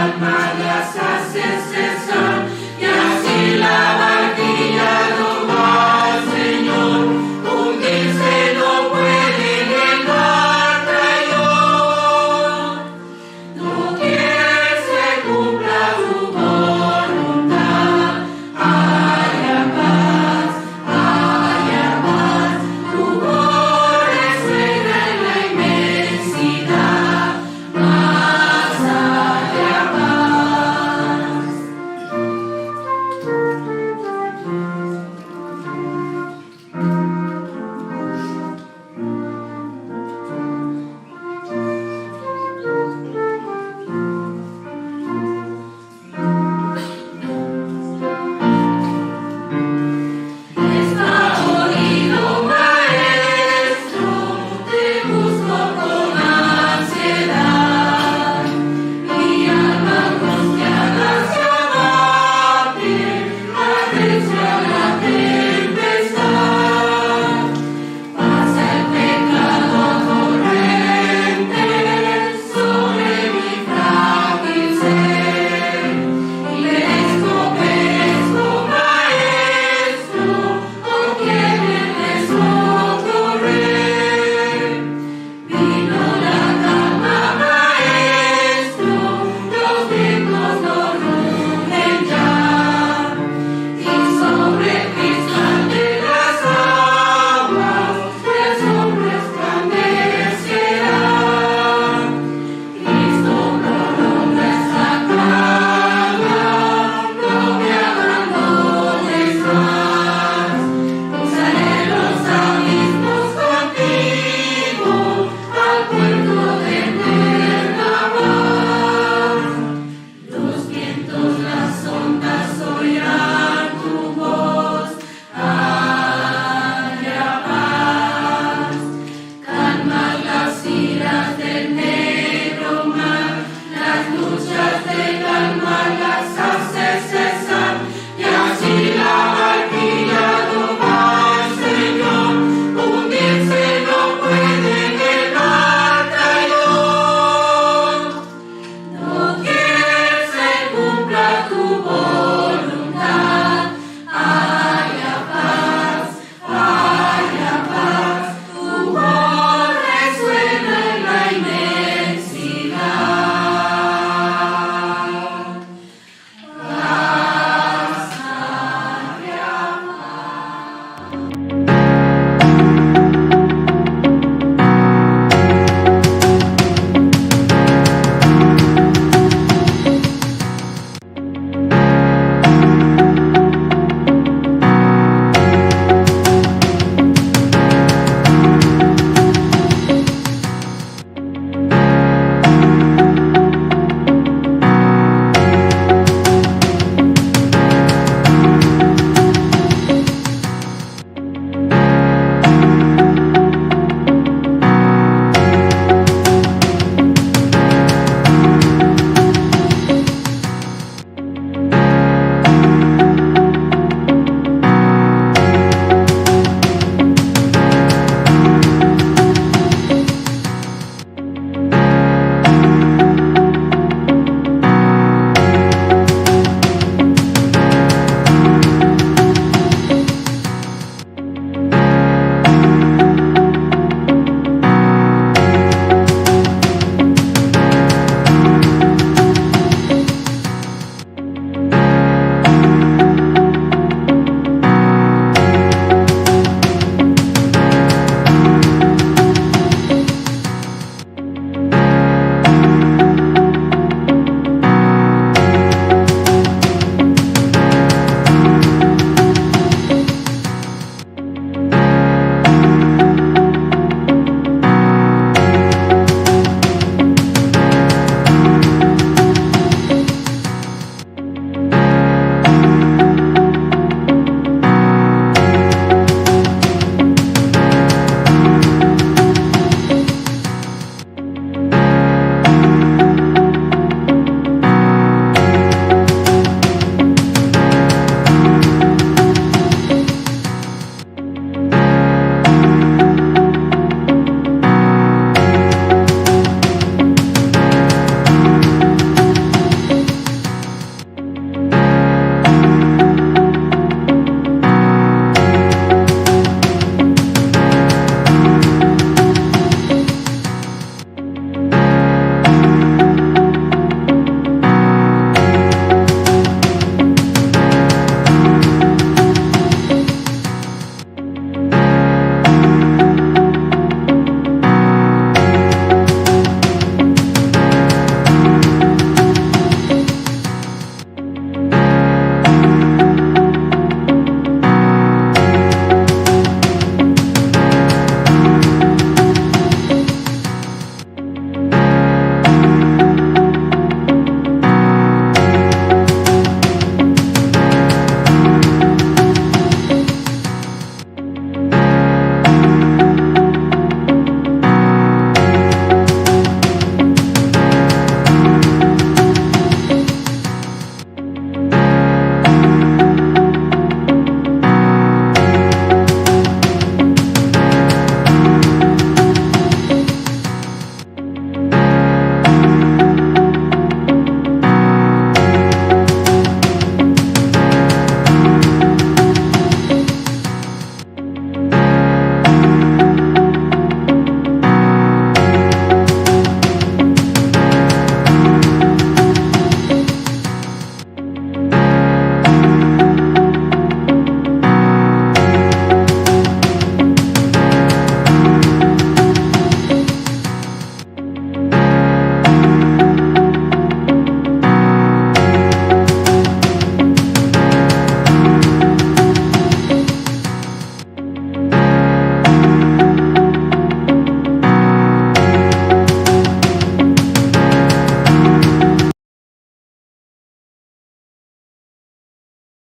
alma las hace cesar, y así la barquilla no va al Señor, hundirse no puede en el mar traidor. No quieres que cumpla tu voluntad, haya paz, tu voz resuena en la inmensidad, más allá paz.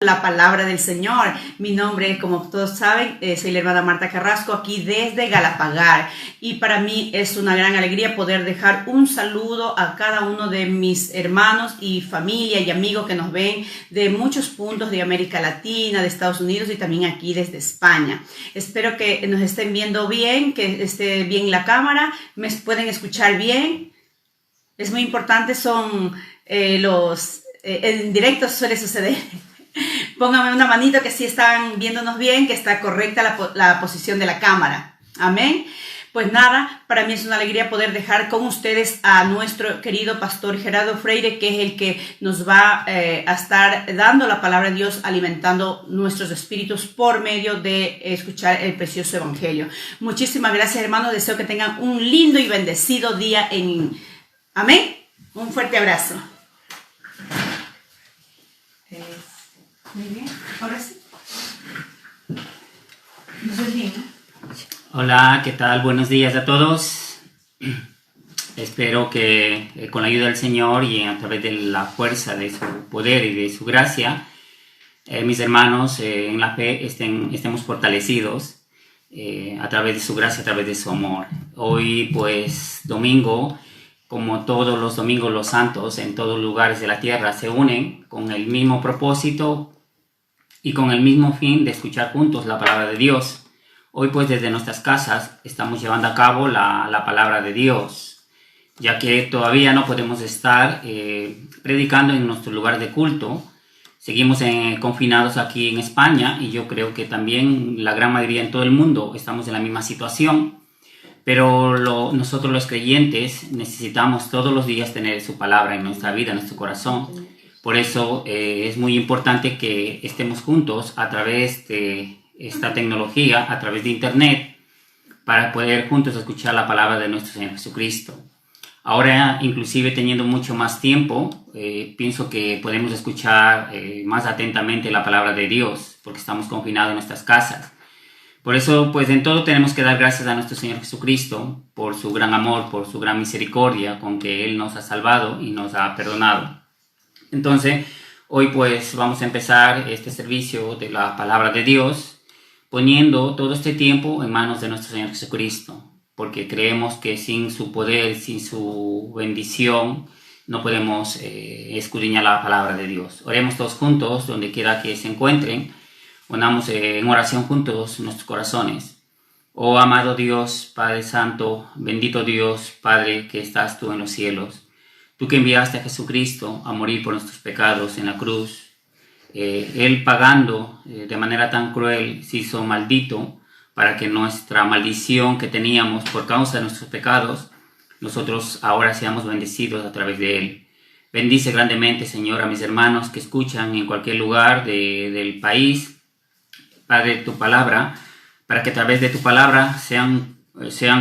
La palabra del Señor. Mi nombre, como todos saben, soy la hermana Marta Carrasco, aquí desde Galapagar, y para mí es una gran alegría poder dejar un saludo a cada uno de mis hermanos y familia y amigos que nos ven de muchos puntos de América Latina, de Estados Unidos y también aquí desde España. Espero que nos estén viendo bien, que esté bien la cámara, me pueden escuchar bien. Es muy importante, son en directo suele suceder. Pónganme una manito que sí están viéndonos bien, que está correcta la posición de la cámara. Amén. Pues nada, para mí es una alegría poder dejar con ustedes a nuestro querido pastor Gerardo Freire, que es el que nos va a estar dando la palabra de Dios, alimentando nuestros espíritus por medio de escuchar el precioso evangelio. Muchísimas gracias, hermanos. Deseo que tengan un lindo y bendecido día Amén. Un fuerte abrazo. Muy bien, ahora sí. ¿Nos ves bien, no? Hola, ¿qué tal? Buenos días a todos. Espero que con la ayuda del Señor y a través de la fuerza de su poder y de su gracia, mis hermanos en la fe estemos fortalecidos a través de su gracia, a través de su amor. Hoy, pues, domingo, como todos los domingos, los santos en todos los lugares de la tierra se unen con el mismo propósito y con el mismo fin de escuchar juntos la palabra de Dios. Hoy, pues, desde nuestras casas estamos llevando a cabo la palabra de Dios, ya que todavía no podemos estar predicando en nuestro lugar de culto. Seguimos confinados aquí en España, y yo creo que también la gran mayoría en todo el mundo estamos en la misma situación, pero nosotros los creyentes necesitamos todos los días tener su palabra en nuestra vida, en nuestro corazón. Por eso es muy importante que estemos juntos a través de esta tecnología, a través de internet, para poder juntos escuchar la palabra de nuestro Señor Jesucristo. Ahora, inclusive teniendo mucho más tiempo, pienso que podemos escuchar más atentamente la palabra de Dios, porque estamos confinados en nuestras casas. Por eso, pues, en todo tenemos que dar gracias a nuestro Señor Jesucristo por su gran amor, por su gran misericordia con que Él nos ha salvado y nos ha perdonado. Entonces, hoy, pues, vamos a empezar este servicio de la palabra de Dios poniendo todo este tiempo en manos de nuestro Señor Jesucristo, porque creemos que sin su poder, sin su bendición, no podemos escudriñar la palabra de Dios. Oremos todos juntos, donde quiera que se encuentren. Unamos en oración juntos nuestros corazones. Oh amado Dios, Padre Santo, bendito Dios, Padre que estás tú en los cielos. Tú que enviaste a Jesucristo a morir por nuestros pecados en la cruz. Él pagando de manera tan cruel se hizo maldito para que nuestra maldición que teníamos por causa de nuestros pecados, nosotros ahora seamos bendecidos a través de Él. Bendice grandemente, Señor, a mis hermanos que escuchan en cualquier lugar del país, Padre, tu palabra, para que a través de tu palabra sean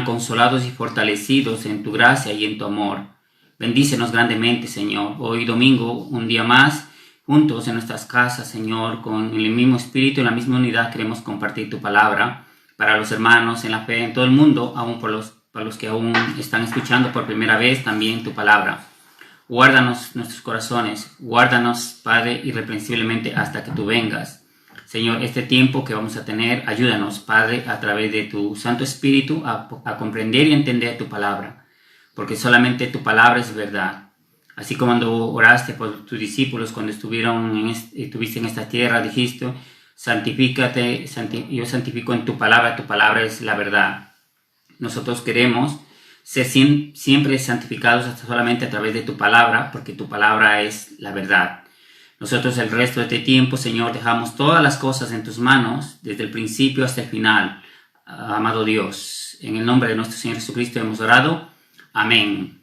consolados y fortalecidos en tu gracia y en tu amor. Bendícenos grandemente, Señor. Hoy domingo, un día más, juntos en nuestras casas, Señor, con el mismo espíritu y la misma unidad queremos compartir tu palabra para los hermanos en la fe en todo el mundo, aún para los que aún están escuchando por primera vez también tu palabra. Guárdanos nuestros corazones, guárdanos, Padre, irreprensiblemente hasta que tú vengas. Señor, este tiempo que vamos a tener, ayúdanos, Padre, a través de tu Santo Espíritu a comprender y entender tu palabra, porque solamente tu palabra es verdad. Así como cuando oraste por tus discípulos cuando estuviste en esta tierra, dijiste, santifícate, yo santifico en tu palabra es la verdad. Nosotros queremos ser siempre santificados solamente a través de tu palabra, porque tu palabra es la verdad. Nosotros el resto de este tiempo, Señor, dejamos todas las cosas en tus manos, desde el principio hasta el final. Amado Dios, en el nombre de nuestro Señor Jesucristo hemos orado. Amén.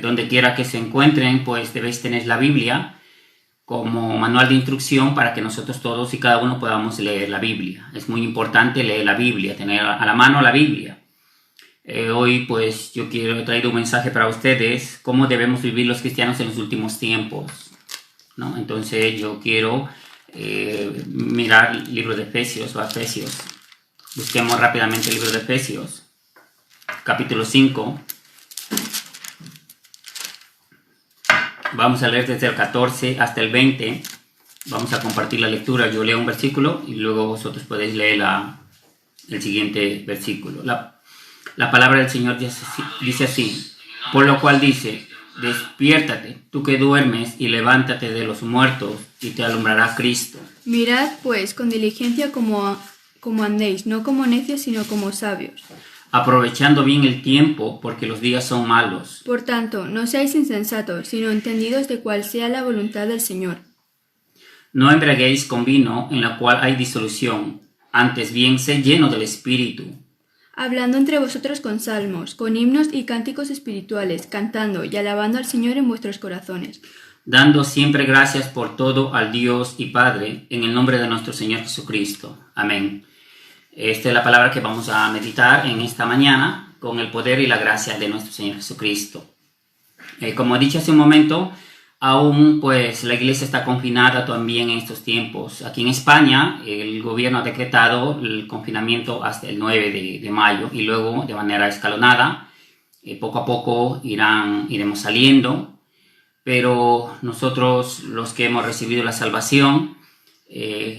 Donde quiera que se encuentren, pues debéis tener la Biblia como manual de instrucción para que nosotros todos y cada uno podamos leer la Biblia. Es muy importante leer la Biblia, tener a la mano la Biblia. Hoy, pues, yo he traído un mensaje para ustedes, cómo debemos vivir los cristianos en los últimos tiempos, ¿no? Entonces, yo quiero mirar el libro de Efesios o Efesios. Busquemos rápidamente el libro de Efesios, capítulo 5. Vamos a leer desde el 14 hasta el 20. Vamos a compartir la lectura. Yo leo un versículo y luego vosotros podéis leer el siguiente versículo. La palabra del Señor dice así: por lo cual dice, despiértate, tú que duermes, y levántate de los muertos, y te alumbrará Cristo. Mirad, pues, con diligencia como andéis, no como necios, sino como sabios. Aprovechando bien el tiempo, porque los días son malos. Por tanto, no seáis insensatos, sino entendidos de cuál sea la voluntad del Señor. No embriaguéis con vino, en la cual hay disolución, antes bien sed lleno del Espíritu, Hablando entre vosotros con salmos, con himnos y cánticos espirituales, cantando y alabando al Señor en vuestros corazones. dando siempre gracias por todo al Dios y Padre, en el nombre de nuestro Señor Jesucristo. Amén. Esta es la palabra que vamos a meditar en esta mañana, con el poder y la gracia de nuestro Señor Jesucristo. Como he dicho hace un momento, aún pues la iglesia está confinada también en estos tiempos. Aquí en España el gobierno ha decretado el confinamiento hasta el 9 de mayo y luego de manera escalonada. Poco a poco iremos saliendo, pero nosotros los que hemos recibido la salvación,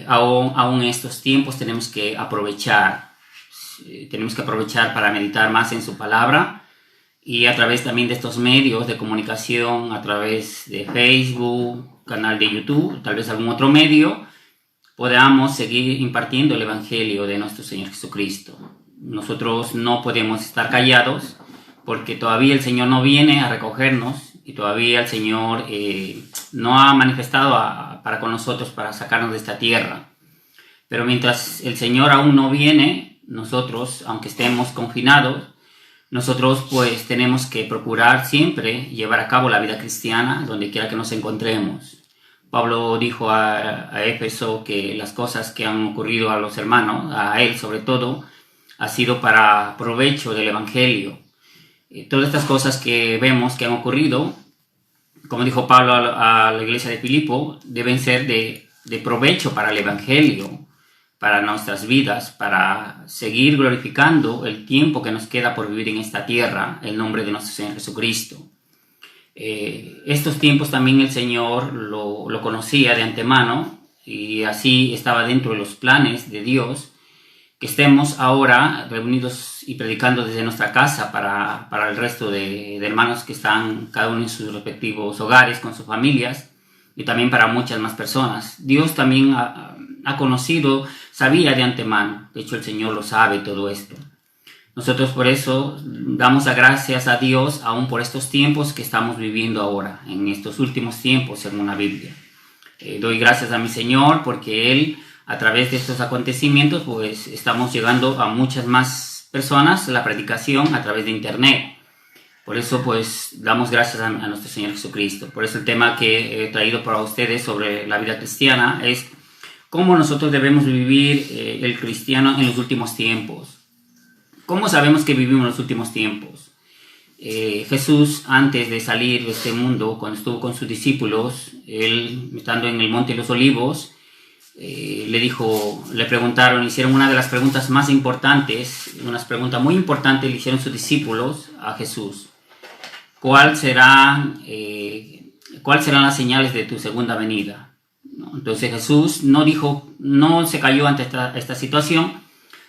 aún en estos tiempos tenemos que aprovechar para meditar más en su palabra. Y a través también de estos medios de comunicación, a través de Facebook, canal de YouTube, tal vez algún otro medio, podamos seguir impartiendo el Evangelio de nuestro Señor Jesucristo. Nosotros no podemos estar callados porque todavía el Señor no viene a recogernos y todavía el Señor no ha manifestado para con nosotros para sacarnos de esta tierra. Pero mientras el Señor aún no viene, nosotros, aunque estemos confinados, nosotros pues tenemos que procurar siempre llevar a cabo la vida cristiana donde quiera que nos encontremos. Pablo dijo a Éfeso que las cosas que han ocurrido a los hermanos, a él sobre todo, ha sido para provecho del Evangelio. Todas estas cosas que vemos que han ocurrido, como dijo Pablo a la iglesia de Filipo, deben ser de provecho para el Evangelio, para nuestras vidas, para seguir glorificando el tiempo que nos queda por vivir en esta tierra, en nombre de nuestro Señor Jesucristo. Estos tiempos también el Señor lo conocía de antemano y así estaba dentro de los planes de Dios, que estemos ahora reunidos y predicando desde nuestra casa para el resto de hermanos que están cada uno en sus respectivos hogares con sus familias y también para muchas más personas. Dios también ha conocido, sabía de antemano. De hecho, el Señor lo sabe todo esto. Nosotros por eso damos las gracias a Dios aún por estos tiempos que estamos viviendo ahora, en estos últimos tiempos según la Biblia. Doy gracias a mi Señor porque Él, a través de estos acontecimientos, pues estamos llegando a muchas más personas la predicación a través de internet. Por eso pues damos gracias a nuestro Señor Jesucristo. Por eso el tema que he traído para ustedes sobre la vida cristiana es cómo nosotros debemos vivir el cristiano en los últimos tiempos. ¿Cómo sabemos que vivimos en los últimos tiempos? Jesús, antes de salir de este mundo, cuando estuvo con sus discípulos, él estando en el Monte de los Olivos, le preguntaron, hicieron una de las preguntas más importantes, una pregunta muy importante le hicieron sus discípulos a Jesús. ¿Cuáles serán las señales de tu segunda venida? ¿No? Entonces Jesús no se cayó ante esta situación,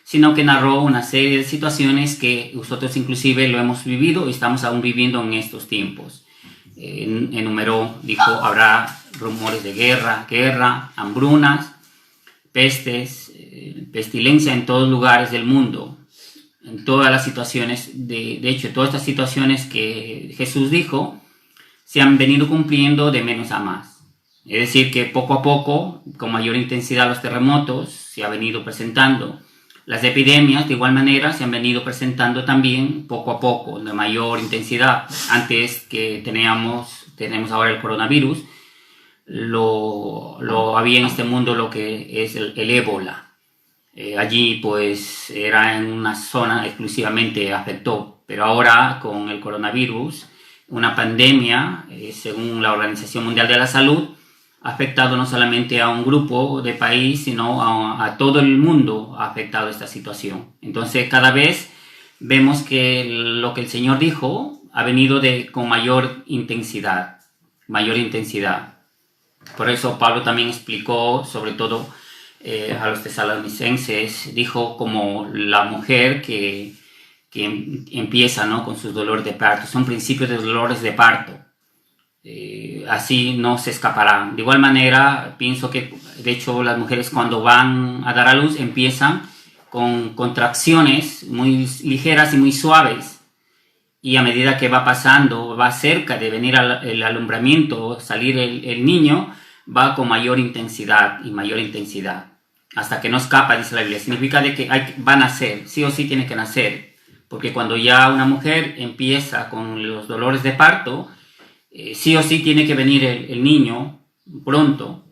sino que narró una serie de situaciones que nosotros inclusive lo hemos vivido y estamos aún viviendo en estos tiempos. Enumeró, dijo, habrá rumores de guerra, hambrunas, pestes, pestilencia en todos lugares del mundo, en todas las situaciones, de hecho, todas estas situaciones que Jesús dijo se han venido cumpliendo de menos a más. Es decir, que poco a poco, con mayor intensidad los terremotos se ha venido presentando. Las epidemias, de igual manera, se han venido presentando también poco a poco, de mayor intensidad. Antes que tenemos ahora el coronavirus, lo había en este mundo lo que es el ébola. Allí pues era en una zona exclusivamente afectó, pero ahora con el coronavirus, una pandemia, según la Organización Mundial de la Salud, ha afectado no solamente a un grupo de país, sino a todo el mundo ha afectado esta situación. Entonces cada vez vemos que lo que el Señor dijo ha venido con mayor intensidad. Por eso Pablo también explicó, sobre todo a los tesalonicenses, dijo como la mujer que empieza, ¿no?, con sus dolores de parto. Son principios de dolores de parto. Así no se escaparán. De igual manera, pienso que de hecho las mujeres cuando van a dar a luz empiezan con contracciones muy ligeras y muy suaves, y a medida que va pasando, va cerca de venir el alumbramiento, salir el niño, va con mayor intensidad y mayor intensidad, hasta que no escapa, dice la Biblia. Significa de que va a nacer, sí o sí tiene que nacer, porque cuando ya una mujer empieza con los dolores de parto, sí o sí tiene que venir el niño pronto.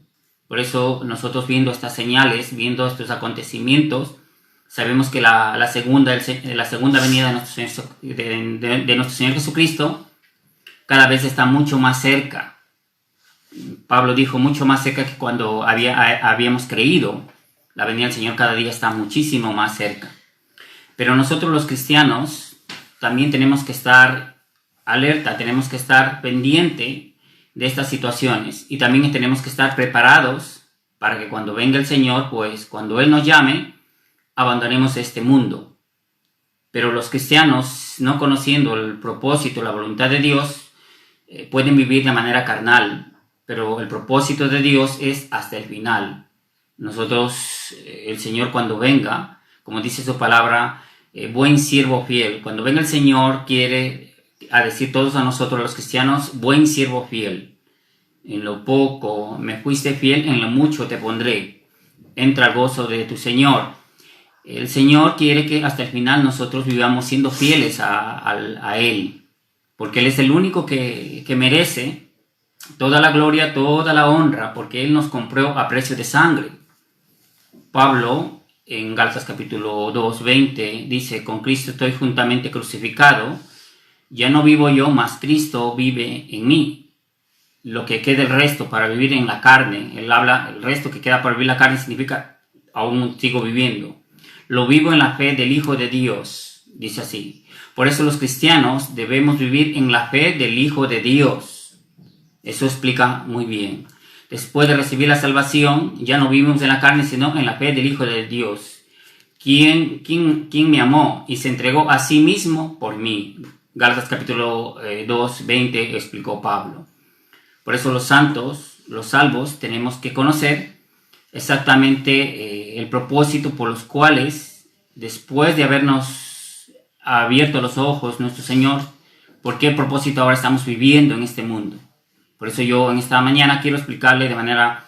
Por eso nosotros, viendo estas señales, viendo estos acontecimientos, sabemos que la segunda venida de nuestro Señor Jesucristo cada vez está mucho más cerca. Pablo dijo, mucho más cerca que cuando habíamos creído. La venida del Señor cada día está muchísimo más cerca. Pero nosotros los cristianos también tenemos que estar alerta, tenemos que estar pendiente de estas situaciones, y también tenemos que estar preparados para que cuando venga el Señor, pues cuando Él nos llame, abandonemos este mundo. Pero los cristianos, no conociendo el propósito, la voluntad de Dios, pueden vivir de manera carnal, pero el propósito de Dios es hasta el final. Nosotros, el Señor cuando venga, como dice su palabra, buen siervo fiel. Cuando venga el Señor quiere a decir todos a nosotros los cristianos, buen siervo fiel. En lo poco me fuiste fiel, en lo mucho te pondré. Entra al gozo de tu Señor. El Señor quiere que hasta el final nosotros vivamos siendo fieles a Él, porque Él es el único que merece toda la gloria, toda la honra, porque Él nos compró a precio de sangre. Pablo, en Gálatas capítulo 2, 20, dice, con Cristo estoy juntamente crucificado, ya no vivo yo, mas Cristo vive en mí. Lo que queda el resto para vivir en la carne, él habla, el resto que queda para vivir en la carne significa, aún sigo viviendo. Lo vivo en la fe del Hijo de Dios, dice así. Por eso los cristianos debemos vivir en la fe del Hijo de Dios. Eso explica muy bien. Después de recibir la salvación, ya no vivimos en la carne, sino en la fe del Hijo de Dios. Quien me amó y se entregó a sí mismo por mí. Gálatas capítulo 2, 20 explicó Pablo. Por eso los santos, los salvos, tenemos que conocer exactamente el propósito por los cuales, después de habernos abierto los ojos nuestro Señor, por qué propósito ahora estamos viviendo en este mundo. Por eso yo en esta mañana quiero explicarle de manera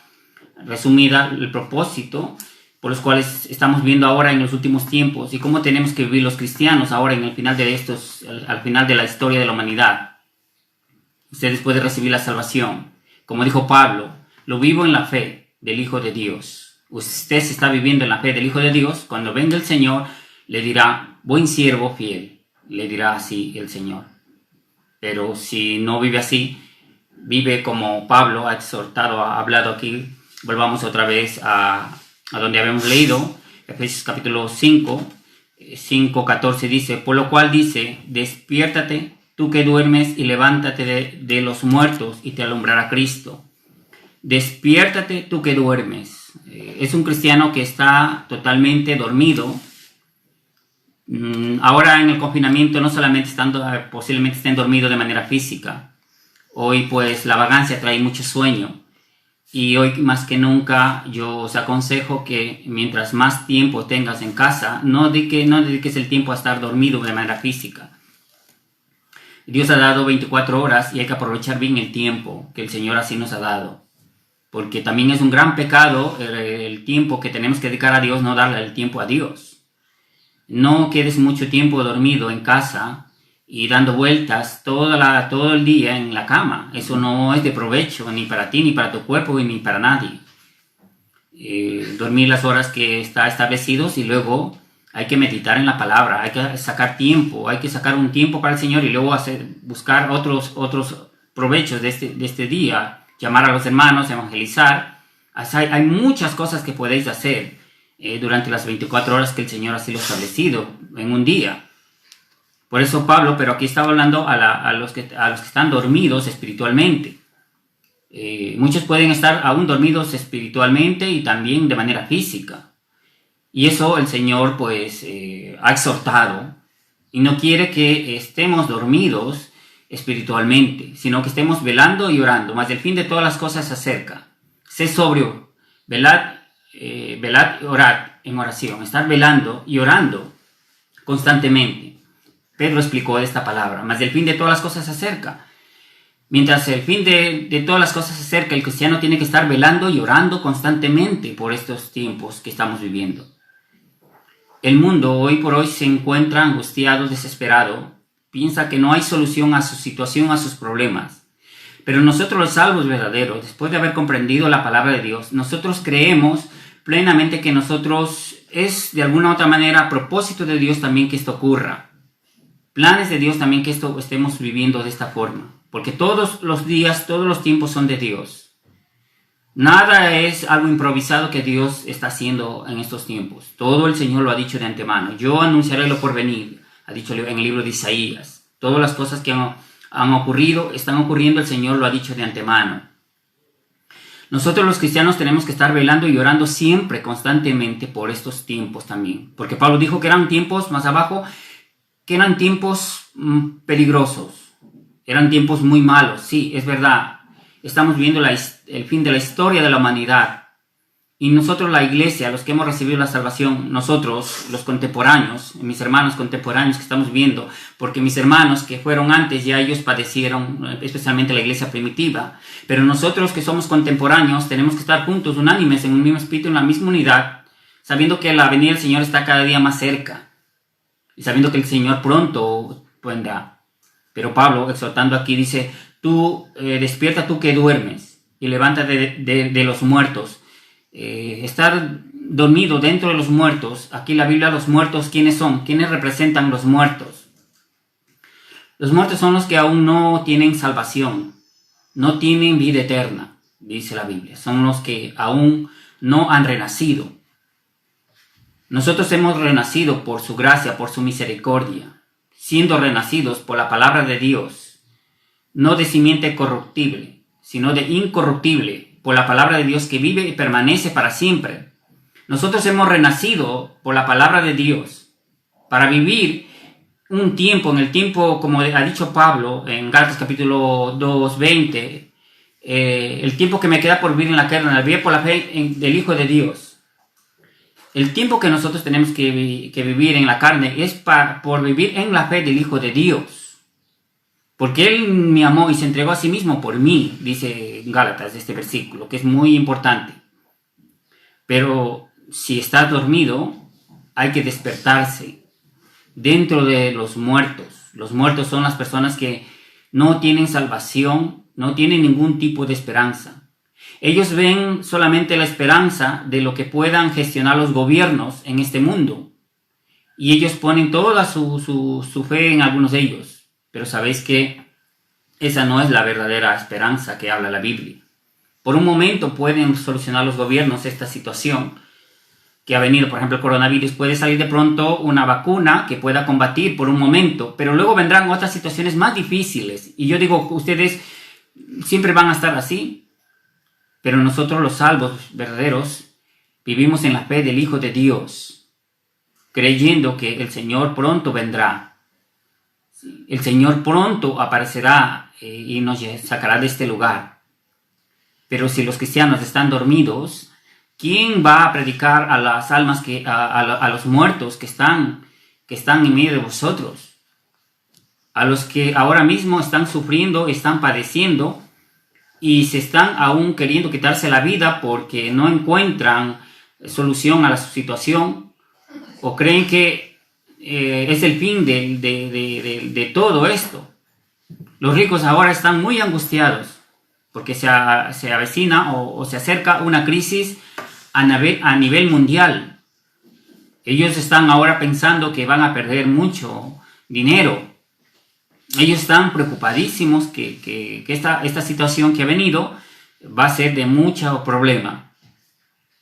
resumida el propósito por los cuales estamos viviendo ahora en los últimos tiempos y cómo tenemos que vivir los cristianos ahora en el final de al final de la historia de la humanidad. Usted después de recibir la salvación, como dijo Pablo, lo vivo en la fe del Hijo de Dios. Usted se está viviendo en la fe del Hijo de Dios. Cuando venga el Señor, le dirá, buen siervo fiel. Le dirá así el Señor. Pero si no vive así, vive como Pablo ha exhortado, ha hablado aquí. Volvamos otra vez a donde habíamos leído, Efesios capítulo 5, 5:14 dice, por lo cual dice, despiértate tú que duermes y levántate de los muertos y te alumbrará Cristo. Despiértate tú que duermes. Es un cristiano que está totalmente dormido. Ahora en el confinamiento no solamente posiblemente estén dormidos de manera física. Hoy pues la vagancia trae mucho sueño. Y hoy más que nunca yo os aconsejo que mientras más tiempo tengas en casa, no dediques el tiempo a estar dormido de manera física. Dios ha dado 24 horas y hay que aprovechar bien el tiempo que el Señor así nos ha dado. Porque también es un gran pecado el tiempo que tenemos que dedicar a Dios, no darle el tiempo a Dios. No quedes mucho tiempo dormido en casa y dando vueltas todo el día en la cama. Eso no es de provecho ni para ti, ni para tu cuerpo, ni para nadie. Dormir las horas que está establecidos y luego hay que meditar en la palabra, hay que sacar tiempo, hay que sacar un tiempo para el Señor y luego buscar otros provechos de este día, llamar a los hermanos, evangelizar. Hay muchas cosas que podéis hacer durante las 24 horas que el Señor así lo ha establecido en un día. Por eso Pablo, pero aquí estaba hablando a los que están dormidos espiritualmente. Muchos pueden estar aún dormidos espiritualmente y también de manera física. Y eso el Señor pues ha exhortado y no quiere que estemos dormidos espiritualmente, sino que estemos velando y orando, mas el fin de todas las cosas se acerca. Sé sobrio, velad y orad en oración, estar velando y orando constantemente. Pedro explicó esta palabra, mas el fin de todas las cosas se acerca. Mientras el fin de todas las cosas se acerca, el cristiano tiene que estar velando y orando constantemente por estos tiempos que estamos viviendo. El mundo hoy por hoy se encuentra angustiado, desesperado, piensa que no hay solución a su situación, a sus problemas. Pero nosotros los salvos verdaderos, después de haber comprendido la palabra de Dios, nosotros creemos plenamente que nosotros es de alguna u otra manera propósito de Dios también que esto ocurra. Planes de Dios también que esto estemos viviendo de esta forma. Porque todos los días, todos los tiempos son de Dios. Nada es algo improvisado que Dios está haciendo en estos tiempos. Todo el Señor lo ha dicho de antemano. Yo anunciaré lo por venir, ha dicho en el libro de Isaías. Todas las cosas que han ocurrido, están ocurriendo, el Señor lo ha dicho de antemano. Nosotros los cristianos tenemos que estar velando y orando siempre, constantemente, por estos tiempos también. Porque Pablo dijo que eran tiempos, más abajo, que eran tiempos peligrosos. Eran tiempos muy malos, sí, es verdad. Estamos viendo el fin de la historia de la humanidad. Y nosotros, la iglesia, los que hemos recibido la salvación, nosotros, los contemporáneos, mis hermanos contemporáneos que estamos viendo, porque mis hermanos que fueron antes, ya ellos padecieron, especialmente la iglesia primitiva. Pero nosotros que somos contemporáneos, tenemos que estar juntos, unánimes, en un mismo espíritu, en la misma unidad, sabiendo que la venida del Señor está cada día más cerca. Y sabiendo que el Señor pronto vendrá. Pero Pablo, exhortando aquí, dice, despierta tú que duermes y levántate de los muertos. Estar dormido dentro de los muertos, aquí la Biblia, los muertos, ¿quiénes son? ¿Quiénes representan los muertos? Los muertos son los que aún no tienen salvación, no tienen vida eterna, dice la Biblia. Son los que aún no han renacido. Nosotros hemos renacido por su gracia, por su misericordia, siendo renacidos por la palabra de Dios, no de simiente corruptible, sino de incorruptible, por la palabra de Dios que vive y permanece para siempre. Nosotros hemos renacido por la palabra de Dios para vivir un tiempo, en el tiempo, como ha dicho Pablo en Gálatas capítulo 2, 20, el tiempo que me queda por vivir en la carne, la vida por la fe del Hijo de Dios. El tiempo que nosotros tenemos que vivir en la carne es por vivir en la fe del Hijo de Dios. Porque Él me amó y se entregó a sí mismo por mí, dice Gálatas este versículo, que es muy importante. Pero si estás dormido, hay que despertarse dentro de los muertos. Los muertos son las personas que no tienen salvación, no tienen ningún tipo de esperanza. Ellos ven solamente la esperanza de lo que puedan gestionar los gobiernos en este mundo. Y ellos ponen toda su fe en algunos de ellos. Pero sabéis que esa no es la verdadera esperanza que habla la Biblia. Por un momento pueden solucionar los gobiernos esta situación que ha venido. Por ejemplo, el coronavirus. Puede salir de pronto una vacuna que pueda combatir por un momento. Pero luego vendrán otras situaciones más difíciles. Y yo digo, ustedes siempre van a estar así. Pero nosotros los salvos verdaderos vivimos en la fe del Hijo de Dios, creyendo que el Señor pronto vendrá. El Señor pronto aparecerá y nos sacará de este lugar. Pero si los cristianos están dormidos, ¿quién va a predicar a las almas, a los muertos que están en medio de vosotros? A los que ahora mismo están sufriendo, están padeciendo, y se están aún queriendo quitarse la vida porque no encuentran solución a la situación o creen que es el fin de todo esto. Los ricos ahora están muy angustiados porque se avecina o se acerca una crisis a nivel mundial. Ellos están ahora pensando que van a perder mucho dinero. Ellos están preocupadísimos que esta situación que ha venido va a ser de mucho problema.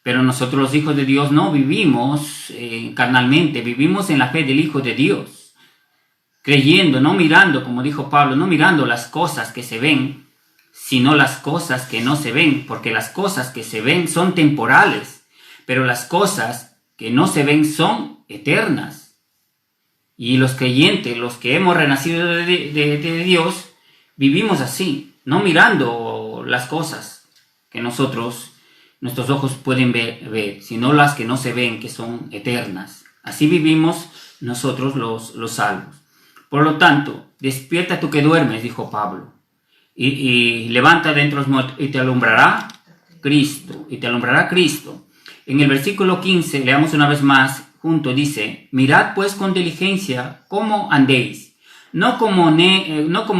Pero nosotros los hijos de Dios no vivimos carnalmente, vivimos en la fe del Hijo de Dios. Creyendo, no mirando, como dijo Pablo, no mirando las cosas que se ven, sino las cosas que no se ven, porque las cosas que se ven son temporales, pero las cosas que no se ven son eternas. Y los creyentes, los que hemos renacido de Dios, vivimos así, no mirando las cosas que nuestros ojos pueden ver, sino las que no se ven, que son eternas. Así vivimos nosotros los salvos. Por lo tanto, despierta tú que duermes, dijo Pablo, y levanta de entre los muertos, y te alumbrará Cristo, En el versículo 15, leamos una vez más junto, dice: mirad pues con diligencia cómo andéis, no como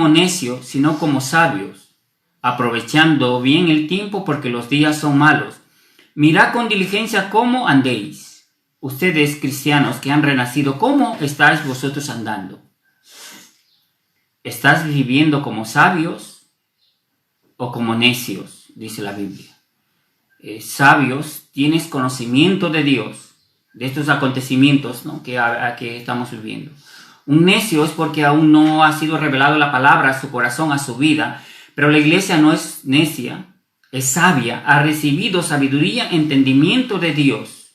necios, sino como sabios, aprovechando bien el tiempo, porque los días son malos. Mirad con diligencia cómo andéis. Ustedes, cristianos que han renacido, ¿cómo estáis vosotros andando? ¿Estás viviendo como sabios o como necios? Dice la Biblia. Sabios, tienes conocimiento de Dios, de estos acontecimientos, ¿no?, que estamos viviendo. Un necio es porque aún no ha sido revelado la palabra a su corazón, a su vida. Pero la iglesia no es necia, es sabia, ha recibido sabiduría, entendimiento de Dios.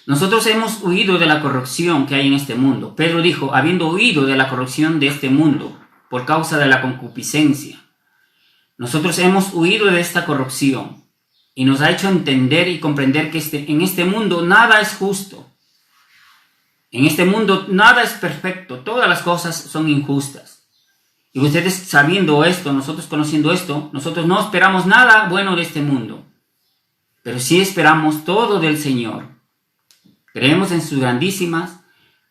Nosotros hemos huido de la corrupción que hay en este mundo. Pedro dijo, habiendo huido de la corrupción de este mundo por causa de la concupiscencia. Nosotros hemos huido de esta corrupción y nos ha hecho entender y comprender que en este mundo nada es justo. En este mundo nada es perfecto, todas las cosas son injustas. Y ustedes sabiendo esto, nosotros conociendo esto, nosotros no esperamos nada bueno de este mundo, pero sí esperamos todo del Señor. Creemos en sus grandísimas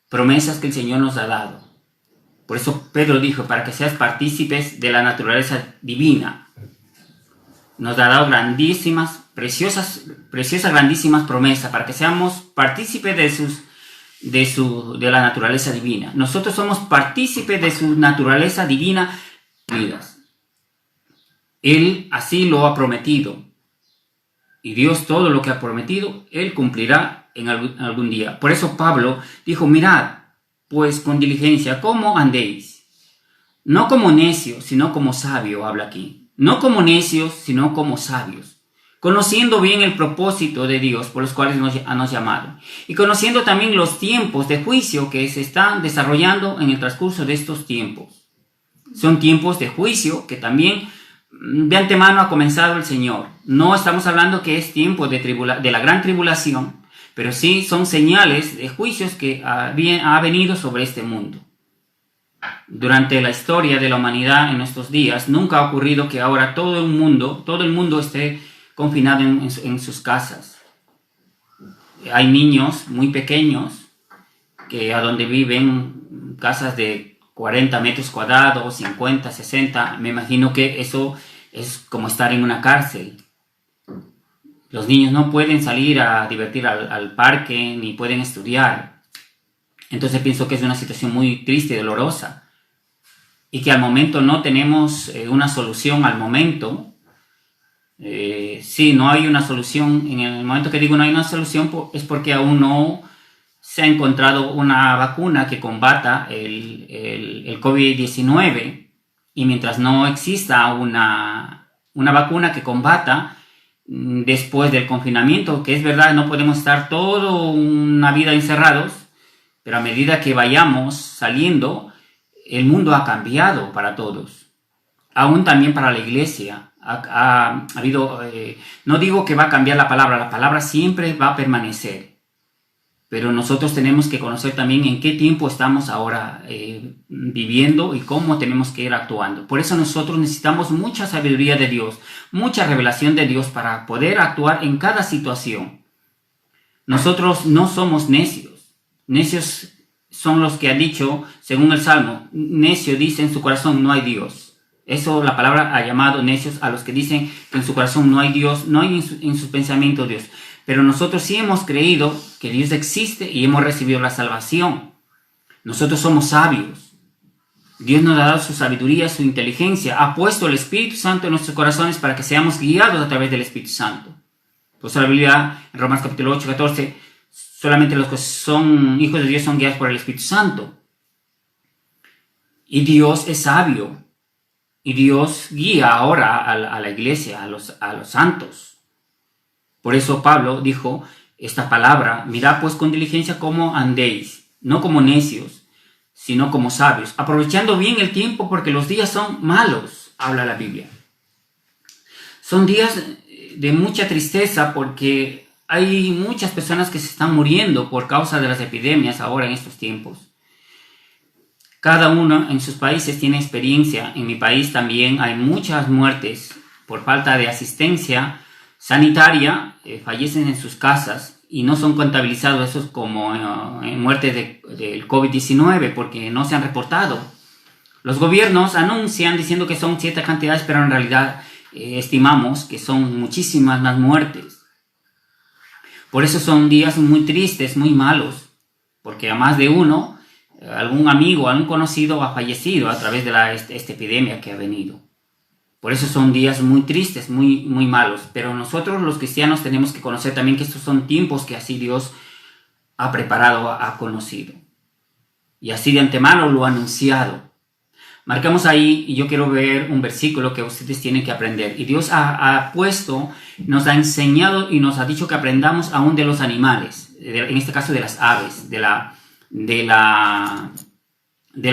promesas que el Señor nos ha dado. Por eso Pedro dijo, para que seas partícipes de la naturaleza divina. Nos ha dado grandísimas, preciosas, grandísimas promesas, para que seamos partícipes de la naturaleza divina. Nosotros somos partícipes de su naturaleza divina vidas. Él así lo ha prometido. Y Dios todo lo que ha prometido, Él cumplirá en algún día. Por eso Pablo dijo, mirad, pues con diligencia, ¿cómo andéis? No como necios, sino como sabio, habla aquí. No como necios, sino como sabios. Conociendo bien el propósito de Dios por los cuales nos llamado. Y conociendo también los tiempos de juicio que se están desarrollando en el transcurso de estos tiempos. Son tiempos de juicio que también de antemano ha comenzado el Señor. No estamos hablando que es tiempo de la gran tribulación, pero sí son señales de juicios que ha venido sobre este mundo. Durante la historia de la humanidad en estos días, nunca ha ocurrido que ahora todo el mundo esté confinado en sus casas. Hay niños muy pequeños que a donde viven casas de 40 metros cuadrados, 50, 60, me imagino que eso es como estar en una cárcel. Los niños no pueden salir a divertir al parque, ni pueden estudiar. Entonces pienso que es una situación muy triste y dolorosa. Y que al momento no tenemos una solución al momento. Sí, no hay una solución. En el momento que digo no hay una solución es porque aún no se ha encontrado una vacuna que combata el COVID-19. Y mientras no exista una vacuna que combata, después del confinamiento, que es verdad, no podemos estar toda una vida encerrados, pero a medida que vayamos saliendo, el mundo ha cambiado para todos, aún también para la iglesia. Ha habido, no digo que va a cambiar la palabra siempre va a permanecer, pero nosotros tenemos que conocer también en qué tiempo estamos ahora viviendo y cómo tenemos que ir actuando. Por eso nosotros necesitamos mucha sabiduría de Dios, mucha revelación de Dios para poder actuar en cada situación. Nosotros no somos necios. Necios son los que ha dicho, según el Salmo, necio dice en su corazón no hay Dios. Eso la palabra ha llamado necios a los que dicen que en su corazón no hay Dios, no hay en sus pensamientos Dios. Pero nosotros sí hemos creído que Dios existe y hemos recibido la salvación. Nosotros somos sabios. Dios nos ha dado su sabiduría, su inteligencia. Ha puesto el Espíritu Santo en nuestros corazones para que seamos guiados a través del Espíritu Santo. Por eso la Biblia, en Romanos capítulo 8, 14, solamente los que son hijos de Dios son guiados por el Espíritu Santo. Y Dios es sabio. Y Dios guía ahora a la iglesia, a los santos. Por eso Pablo dijo esta palabra: mirad pues con diligencia cómo andéis, no como necios, sino como sabios, aprovechando bien el tiempo, porque los días son malos, habla la Biblia. Son días de mucha tristeza porque hay muchas personas que se están muriendo por causa de las epidemias ahora en estos tiempos. Cada uno en sus países tiene experiencia. En mi país también hay muchas muertes por falta de asistencia sanitaria, fallecen en sus casas y no son contabilizados esos como muertes del COVID-19 porque no se han reportado. Los gobiernos anuncian diciendo que son ciertas cantidades, pero en realidad estimamos que son muchísimas más muertes. Por eso son días muy tristes, muy malos, porque a más de uno, algún amigo, algún conocido ha fallecido a través de esta epidemia que ha venido. Por eso son días muy tristes, muy, muy malos. Pero nosotros los cristianos tenemos que conocer también que estos son tiempos que así Dios ha preparado, ha conocido. Y así de antemano lo ha anunciado. Marcamos ahí, y yo quiero ver un versículo que ustedes tienen que aprender. Y Dios ha puesto, nos ha enseñado y nos ha dicho que aprendamos aún de los animales. En este caso de las aves, de la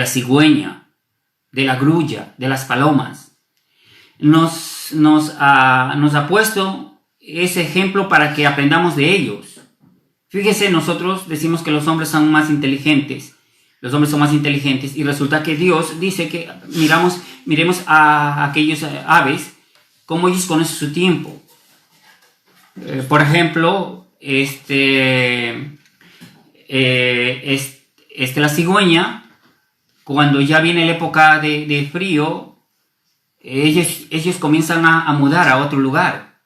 cigüeña, de la grulla, de las palomas. Nos ha puesto ese ejemplo para que aprendamos de ellos. Fíjese, nosotros decimos que los hombres son más inteligentes. Los hombres son más inteligentes y resulta que Dios dice que miremos a aquellos aves, cómo ellos conocen su tiempo. Por ejemplo, la cigüeña, cuando ya viene la época de frío, ellos comienzan a mudar a otro lugar.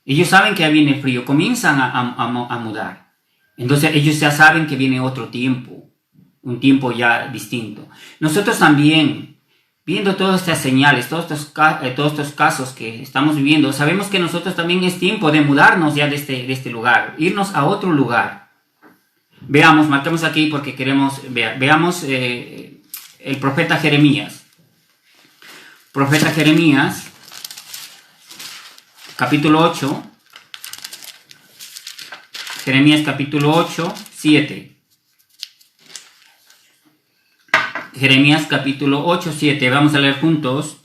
Ellos saben que ya viene el frío, comienzan a mudar. Entonces ellos ya saben que viene otro tiempo, un tiempo ya distinto. Nosotros también, viendo todas estas señales, todos estos casos que estamos viviendo, sabemos que nosotros también es tiempo de mudarnos ya de este lugar, irnos a otro lugar. Veamos, marcamos aquí porque queremos ver. Veamos el profeta Jeremías. Profeta Jeremías, capítulo 8. Jeremías capítulo 8, 7. Jeremías capítulo 8, 7. Vamos a leer juntos.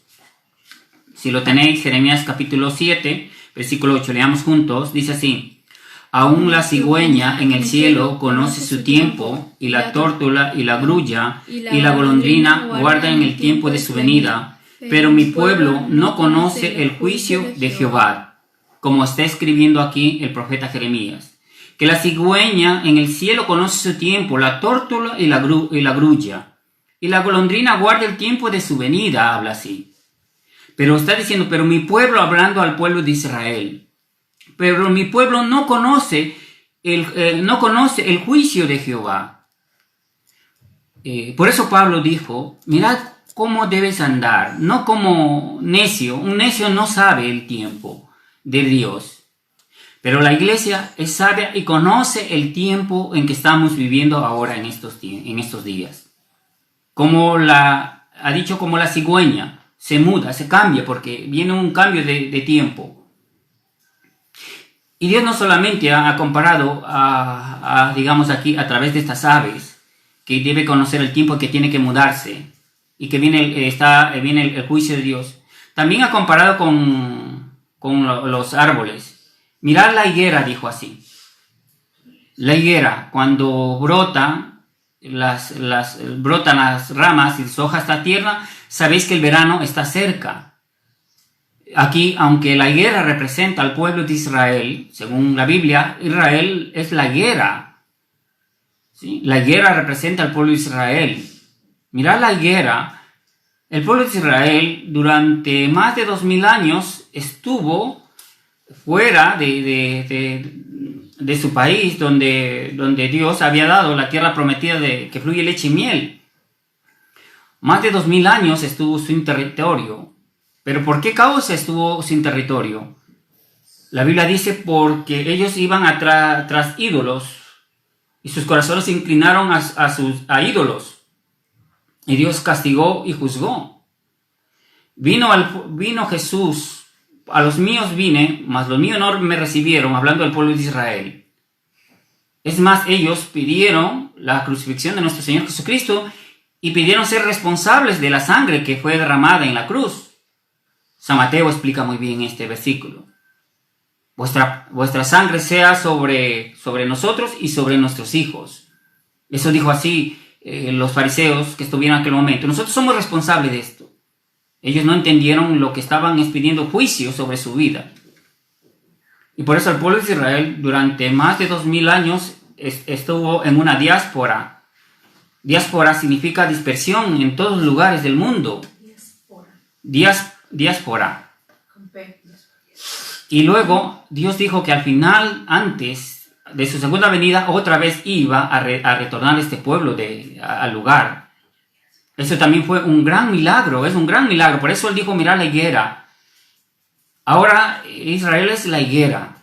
Si lo tenéis, Jeremías capítulo 7, versículo 8. Leamos juntos. Dice así: aún la cigüeña en el cielo conoce su tiempo, y la tórtola y la grulla y la golondrina guardan el tiempo de su venida. Pero mi pueblo no conoce el juicio de Jehová. Como está escribiendo aquí el profeta Jeremías. Que la cigüeña en el cielo conoce su tiempo, la tórtola y la grulla. Y la golondrina guarda el tiempo de su venida, habla así. Pero está diciendo, pero mi pueblo, hablando al pueblo de Israel. Pero mi pueblo no conoce el juicio de Jehová. Por eso Pablo dijo, mirad cómo debes andar, no como necio. Un necio no sabe el tiempo de Dios. Pero la iglesia es sabia y conoce el tiempo en que estamos viviendo ahora en estos días. Como ha dicho, como la cigüeña, se muda, se cambia, porque viene un cambio de tiempo. Y Dios no solamente ha comparado digamos aquí, a través de estas aves, que debe conocer el tiempo que tiene que mudarse, y que viene el juicio de Dios. También ha comparado con los árboles. Mirad la higuera, dijo así. La higuera, cuando brotan las ramas y las hojas está tierna, sabéis que el verano está cerca. Aquí, aunque la higuera representa al pueblo de Israel, según la Biblia, Israel es la higuera. ¿Sí? La higuera representa al pueblo de Israel. Mirad la higuera. El pueblo de Israel durante más de 2000 años estuvo fuera de su país, donde Dios había dado la tierra prometida que fluye leche y miel. Más de 2000 años estuvo sin territorio. ¿Pero por qué causa estuvo sin territorio? La Biblia dice porque ellos iban tras ídolos y sus corazones se inclinaron a ídolos. Y Dios castigó y juzgó. Vino Jesús, a los míos vine, mas los míos no me recibieron, hablando del pueblo de Israel. Es más, ellos pidieron la crucifixión de nuestro Señor Jesucristo y pidieron ser responsables de la sangre que fue derramada en la cruz. San Mateo explica muy bien este versículo. Vuestra sangre sea sobre nosotros y sobre nuestros hijos. Eso dijo así los fariseos que estuvieron en aquel momento. Nosotros somos responsables de esto. Ellos no entendieron lo que estaban pidiendo juicio sobre su vida. Y por eso el pueblo de Israel durante más de 2000 años estuvo en una diáspora. Diáspora significa dispersión en todos los lugares del mundo. Diáspora. Y luego Dios dijo que al final, antes de su segunda venida, otra vez iba a retornar este pueblo al lugar. Eso también fue un gran milagro, es un gran milagro. Por eso él dijo, mirad la higuera. Ahora Israel es la higuera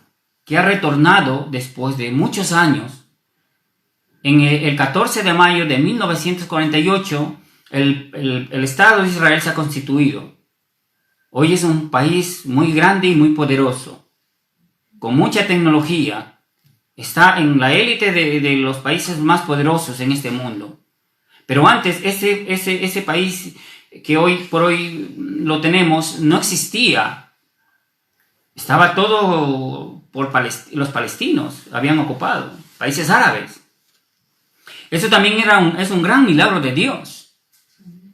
que ha retornado después de muchos años. En el 14 de mayo de 1948, el Estado de Israel se ha constituido. Hoy es un país muy grande y muy poderoso, con mucha tecnología. Está en la élite de los países más poderosos en este mundo. Pero antes, ese país que hoy por hoy lo tenemos, no existía. Estaba todo por los palestinos, habían ocupado, países árabes. Eso también es un gran milagro de Dios.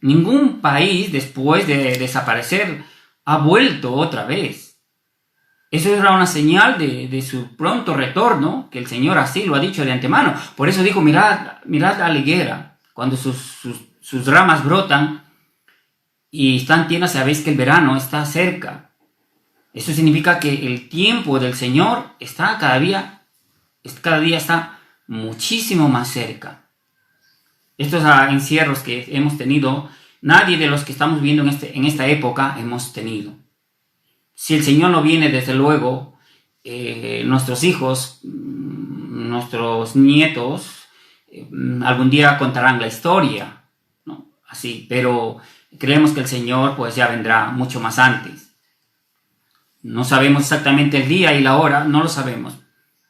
Ningún país, después de desaparecer, ha vuelto otra vez. Eso era una señal de su pronto retorno, que el Señor así lo ha dicho de antemano. Por eso dijo, mirad a la higuera, cuando sus ramas brotan y están tiernas, sabéis que el verano está cerca. Eso significa que el tiempo del Señor está cada día está muchísimo más cerca. Estos encierros que hemos tenido, nadie de los que estamos viendo en esta época hemos tenido. Si el Señor no viene, desde luego, nuestros hijos, nuestros nietos, algún día contarán la historia, ¿no? Así, pero creemos que el Señor pues ya vendrá mucho más antes. No sabemos exactamente el día y la hora, no lo sabemos.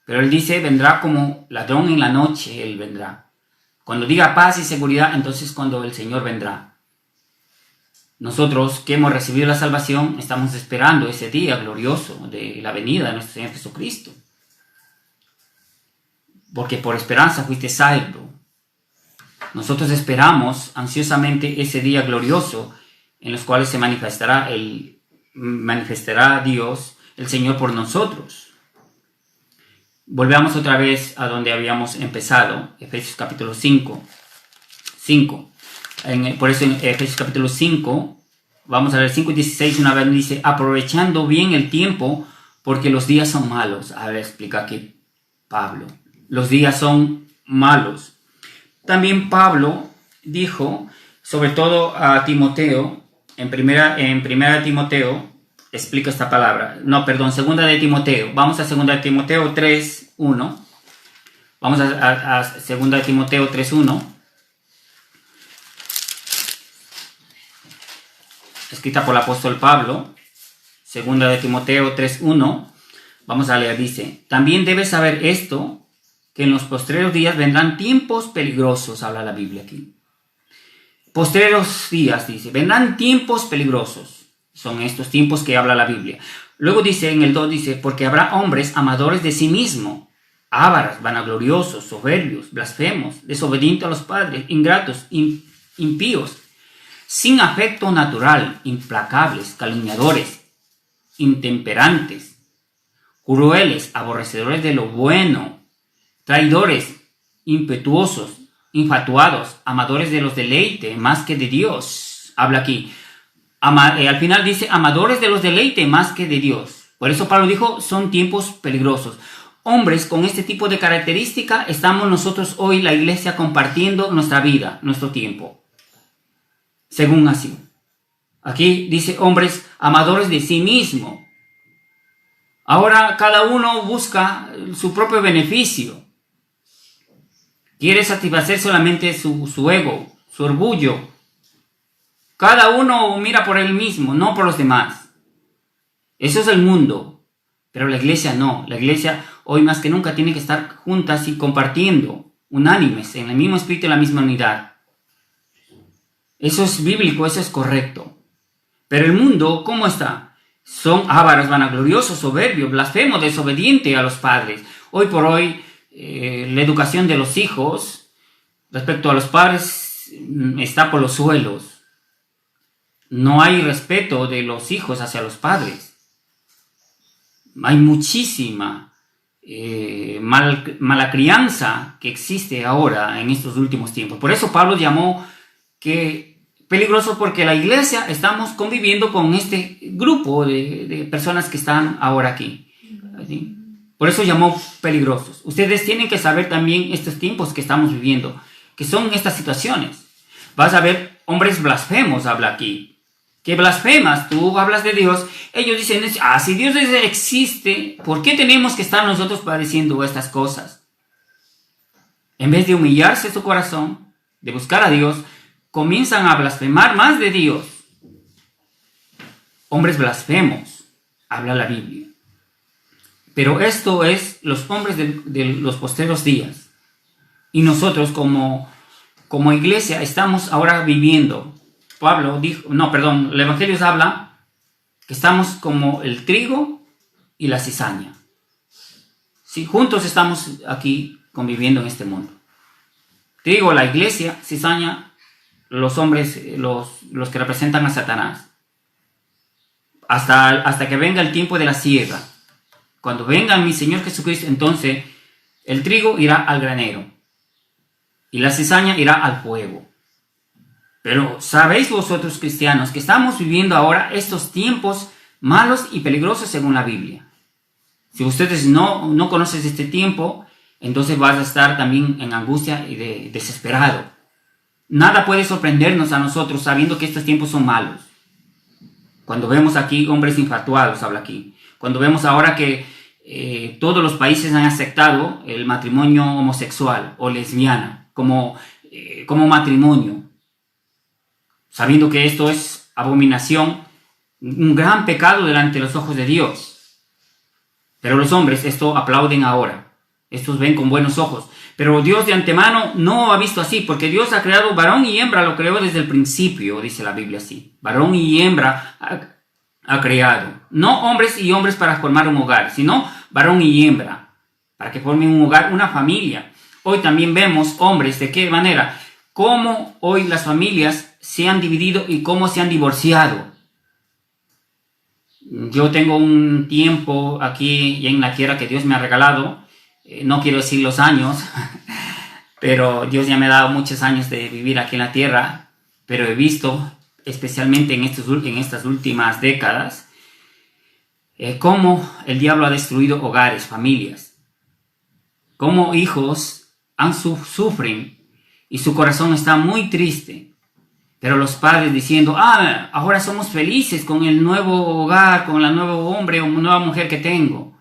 Pero Él dice, vendrá como ladrón en la noche, Él vendrá. Cuando diga paz y seguridad, entonces cuando el Señor vendrá. Nosotros que hemos recibido la salvación, estamos esperando ese día glorioso de la venida de nuestro Señor Jesucristo. Porque por esperanza fuiste salvo. Nosotros esperamos ansiosamente ese día glorioso en los cuales se manifestará Dios, el Señor, por nosotros. Volvamos otra vez a donde habíamos empezado, Efesios capítulo 5. Por eso en Efesios capítulo 5, vamos a ver 5:16, una vez dice, aprovechando bien el tiempo, porque los días son malos. A ver, explica aquí Pablo. Los días son malos. También Pablo dijo, sobre todo a Timoteo, en primera Timoteo, explica esta palabra. No, perdón, segunda de Timoteo. Vamos a segunda de Timoteo 3:1. Vamos a segunda de Timoteo 3:1. Escrita por el apóstol Pablo. Segunda de Timoteo 3:1. Vamos a leer, dice, también debes saber esto, que en los postreros días vendrán tiempos peligrosos, habla la Biblia aquí. Postreros días, dice, vendrán tiempos peligrosos. Son estos tiempos que habla la Biblia. Luego dice, en el 2 dice, porque habrá hombres amadores de sí mismo, ávaros, vanagloriosos, soberbios, blasfemos, desobedientes a los padres, ingratos, impíos, sin afecto natural, implacables, calumniadores, intemperantes, crueles, aborrecedores de lo bueno, traidores, impetuosos, infatuados, amadores de los deleites más que de Dios. Habla aquí. Al final dice, amadores de los deleites más que de Dios. Por eso Pablo dijo, son tiempos peligrosos. Hombres con este tipo de característica, estamos nosotros hoy, la iglesia, compartiendo nuestra vida, nuestro tiempo. Según así. Aquí dice, hombres amadores de sí mismo. Ahora cada uno busca su propio beneficio. Quiere satisfacer solamente su ego, su orgullo. Cada uno mira por él mismo, no por los demás. Eso es el mundo. Pero la iglesia no. La iglesia hoy más que nunca tiene que estar juntas y compartiendo, unánimes, en el mismo espíritu y la misma unidad. Eso es bíblico, eso es correcto. Pero el mundo, ¿cómo está? Son ávaros, vanagloriosos, soberbios, blasfemos, desobedientes a los padres. Hoy por hoy, la educación de los hijos respecto a los padres está por los suelos. No hay respeto de los hijos hacia los padres. Hay muchísima mala crianza que existe ahora en estos últimos tiempos. Por eso Pablo llamó que peligroso, porque la iglesia estamos conviviendo con este grupo de personas que están ahora aquí. ¿Sí? Por eso llamó peligrosos. Ustedes tienen que saber también estos tiempos que estamos viviendo, que son estas situaciones. Vas a ver hombres blasfemos, habla aquí. Que blasfemas, tú hablas de Dios, ellos dicen, si Dios existe, ¿por qué tenemos que estar nosotros padeciendo estas cosas? En vez de humillarse su corazón, de buscar a Dios, comienzan a blasfemar más de Dios. Hombres blasfemos, habla la Biblia. Pero esto es los hombres de los postreros días. Y nosotros como iglesia estamos ahora viviendo. El Evangelio habla que estamos como el trigo y la cizaña. Sí, juntos estamos aquí conviviendo en este mundo. Trigo, la iglesia, cizaña, los hombres, los que representan a Satanás. Hasta que venga el tiempo de la siega. Cuando venga mi Señor Jesucristo, entonces el trigo irá al granero y la cizaña irá al fuego. Pero sabéis vosotros, cristianos, que estamos viviendo ahora estos tiempos malos y peligrosos según la Biblia. Si ustedes no conocen este tiempo, entonces vas a estar también en angustia y desesperado. Nada puede sorprendernos a nosotros sabiendo que estos tiempos son malos. Cuando vemos aquí hombres infatuados, habla aquí. Cuando vemos ahora que todos los países han aceptado el matrimonio homosexual o lesbiana como matrimonio. Sabiendo que esto es abominación, un gran pecado delante de los ojos de Dios. Pero los hombres esto aplauden ahora. Estos ven con buenos ojos. Pero Dios de antemano no ha visto así, porque Dios ha creado varón y hembra, lo creó desde el principio, dice la Biblia así. Varón y hembra ha creado. No hombres y hombres para formar un hogar, sino varón y hembra, para que formen un hogar, una familia. Hoy también vemos hombres, ¿de qué manera? Cómo hoy las familias se han dividido y cómo se han divorciado. Yo tengo un tiempo aquí en la tierra que Dios me ha regalado, no quiero decir los años, pero Dios ya me ha dado muchos años de vivir aquí en la tierra, pero he visto, especialmente en estas últimas décadas, cómo el diablo ha destruido hogares, familias, cómo hijos sufren y su corazón está muy triste. Pero los padres diciendo, ahora somos felices con el nuevo hogar, con el nuevo hombre o nueva mujer que tengo.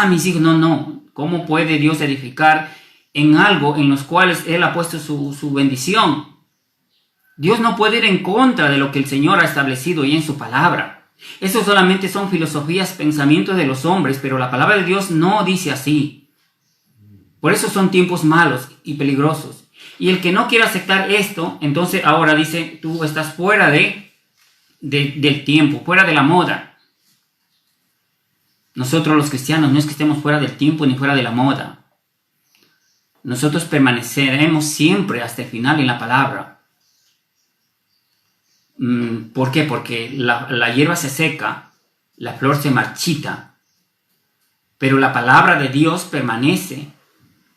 Mis hijos, no. ¿Cómo puede Dios edificar en algo en los cuales Él ha puesto su bendición? Dios no puede ir en contra de lo que el Señor ha establecido y en su palabra. Eso solamente son filosofías, pensamientos de los hombres, pero la palabra de Dios no dice así. Por eso son tiempos malos y peligrosos. Y el que no quiere aceptar esto, entonces ahora dice, tú estás fuera del tiempo, fuera de la moda. Nosotros los cristianos no es que estemos fuera del tiempo ni fuera de la moda. Nosotros permaneceremos siempre hasta el final en la palabra. ¿Por qué? Porque la hierba se seca, la flor se marchita, pero la palabra de Dios permanece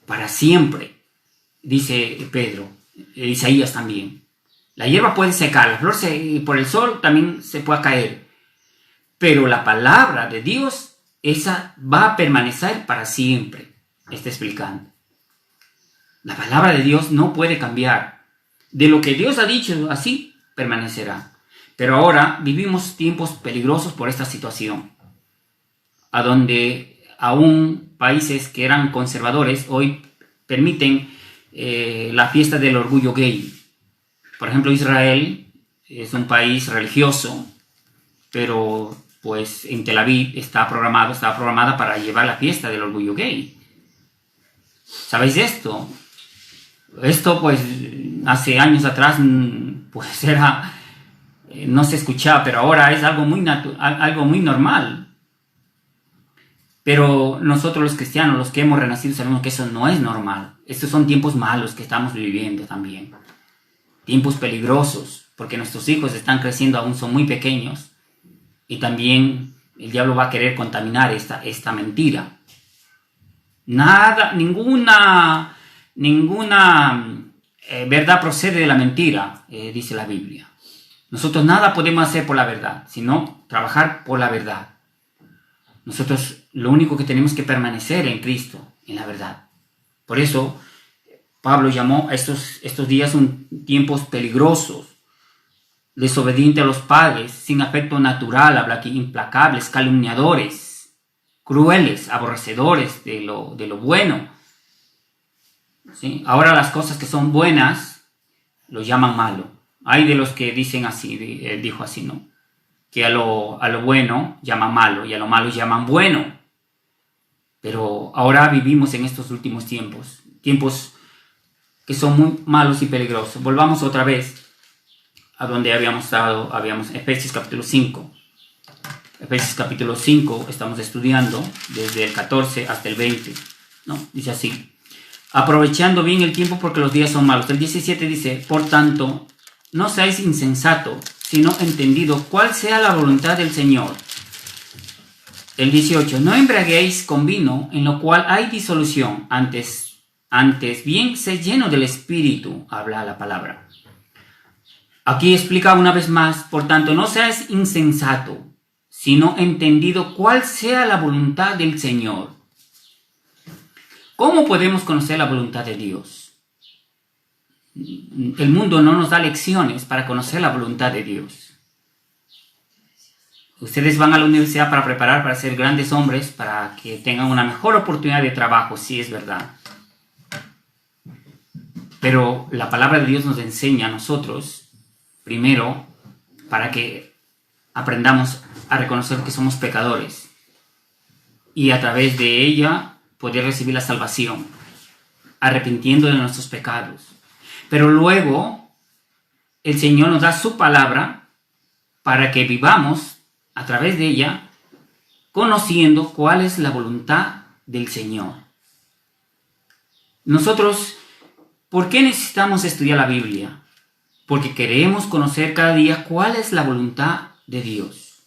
para siempre. Dice Pedro, Isaías también. La hierba puede secar, la flor por el sol también se puede caer. Pero la palabra de Dios, esa va a permanecer para siempre. Está explicando. La palabra de Dios no puede cambiar. De lo que Dios ha dicho, así permanecerá. Pero ahora vivimos tiempos peligrosos por esta situación. A donde aún países que eran conservadores hoy permiten la fiesta del orgullo gay. Por ejemplo, Israel es un país religioso, pero pues en Tel Aviv estaba programada para llevar la fiesta del orgullo gay. ¿Sabéis esto? Esto pues hace años atrás pues no se escuchaba, pero ahora es algo muy normal. Pero nosotros los cristianos, los que hemos renacido, sabemos que eso no es normal. Estos son tiempos malos que estamos viviendo también. Tiempos peligrosos, porque nuestros hijos están creciendo, aún son muy pequeños. Y también el diablo va a querer contaminar esta mentira. Ninguna verdad procede de la mentira, dice la Biblia. Nosotros nada podemos hacer por la verdad, sino trabajar por la verdad. Nosotros lo único que tenemos que permanecer en Cristo, en la verdad. Por eso Pablo llamó a estos días tiempos peligrosos, desobedientes a los padres, sin afecto natural, habla aquí, implacables, calumniadores, crueles, aborrecedores de lo bueno. ¿Sí? Ahora las cosas que son buenas los llaman malo. Hay de los que dicen así, dijo así, ¿no? Que a lo bueno llaman malo y a lo malo llaman bueno. Pero ahora vivimos en estos últimos tiempos que son muy malos y peligrosos. Volvamos otra vez a donde habíamos estado, Efesios capítulo 5. Efesios capítulo 5 estamos estudiando desde el 14 hasta el 20, ¿no? Dice así: aprovechando bien el tiempo porque los días son malos. El 17 dice: por tanto, no seáis insensatos, sino entendido cuál sea la voluntad del Señor. El 18, no embriaguéis con vino, en lo cual hay disolución, antes bien sed lleno del Espíritu, habla la palabra. Aquí explica una vez más: por tanto, no seas insensato, sino entendido cuál sea la voluntad del Señor. ¿Cómo podemos conocer la voluntad de Dios? El mundo no nos da lecciones para conocer la voluntad de Dios. Ustedes van a la universidad para preparar para ser grandes hombres, para que tengan una mejor oportunidad de trabajo, sí es verdad. Pero la palabra de Dios nos enseña a nosotros, primero, para que aprendamos a reconocer que somos pecadores y a través de ella poder recibir la salvación, arrepintiendo de nuestros pecados. Pero luego el Señor nos da su palabra para que vivamos a través de ella, conociendo cuál es la voluntad del Señor. Nosotros, ¿por qué necesitamos estudiar la Biblia? Porque queremos conocer cada día cuál es la voluntad de Dios.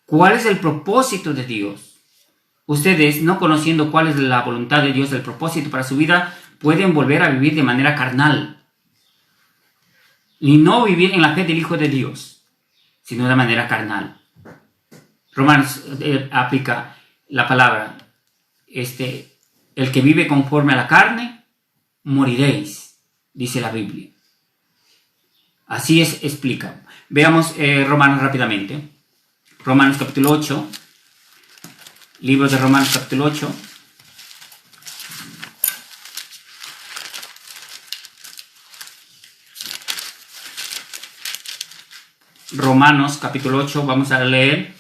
¿Cuál es el propósito de Dios? Ustedes, no conociendo cuál es la voluntad de Dios, el propósito para su vida, pueden volver a vivir de manera carnal y no vivir en la fe del Hijo de Dios, sino de manera carnal. Romanos aplica la palabra, el que vive conforme a la carne, moriréis, dice la Biblia. Así explica. Veamos Romanos rápidamente. Romanos capítulo 8, libro de Romanos capítulo 8. Romanos capítulo 8, vamos a leer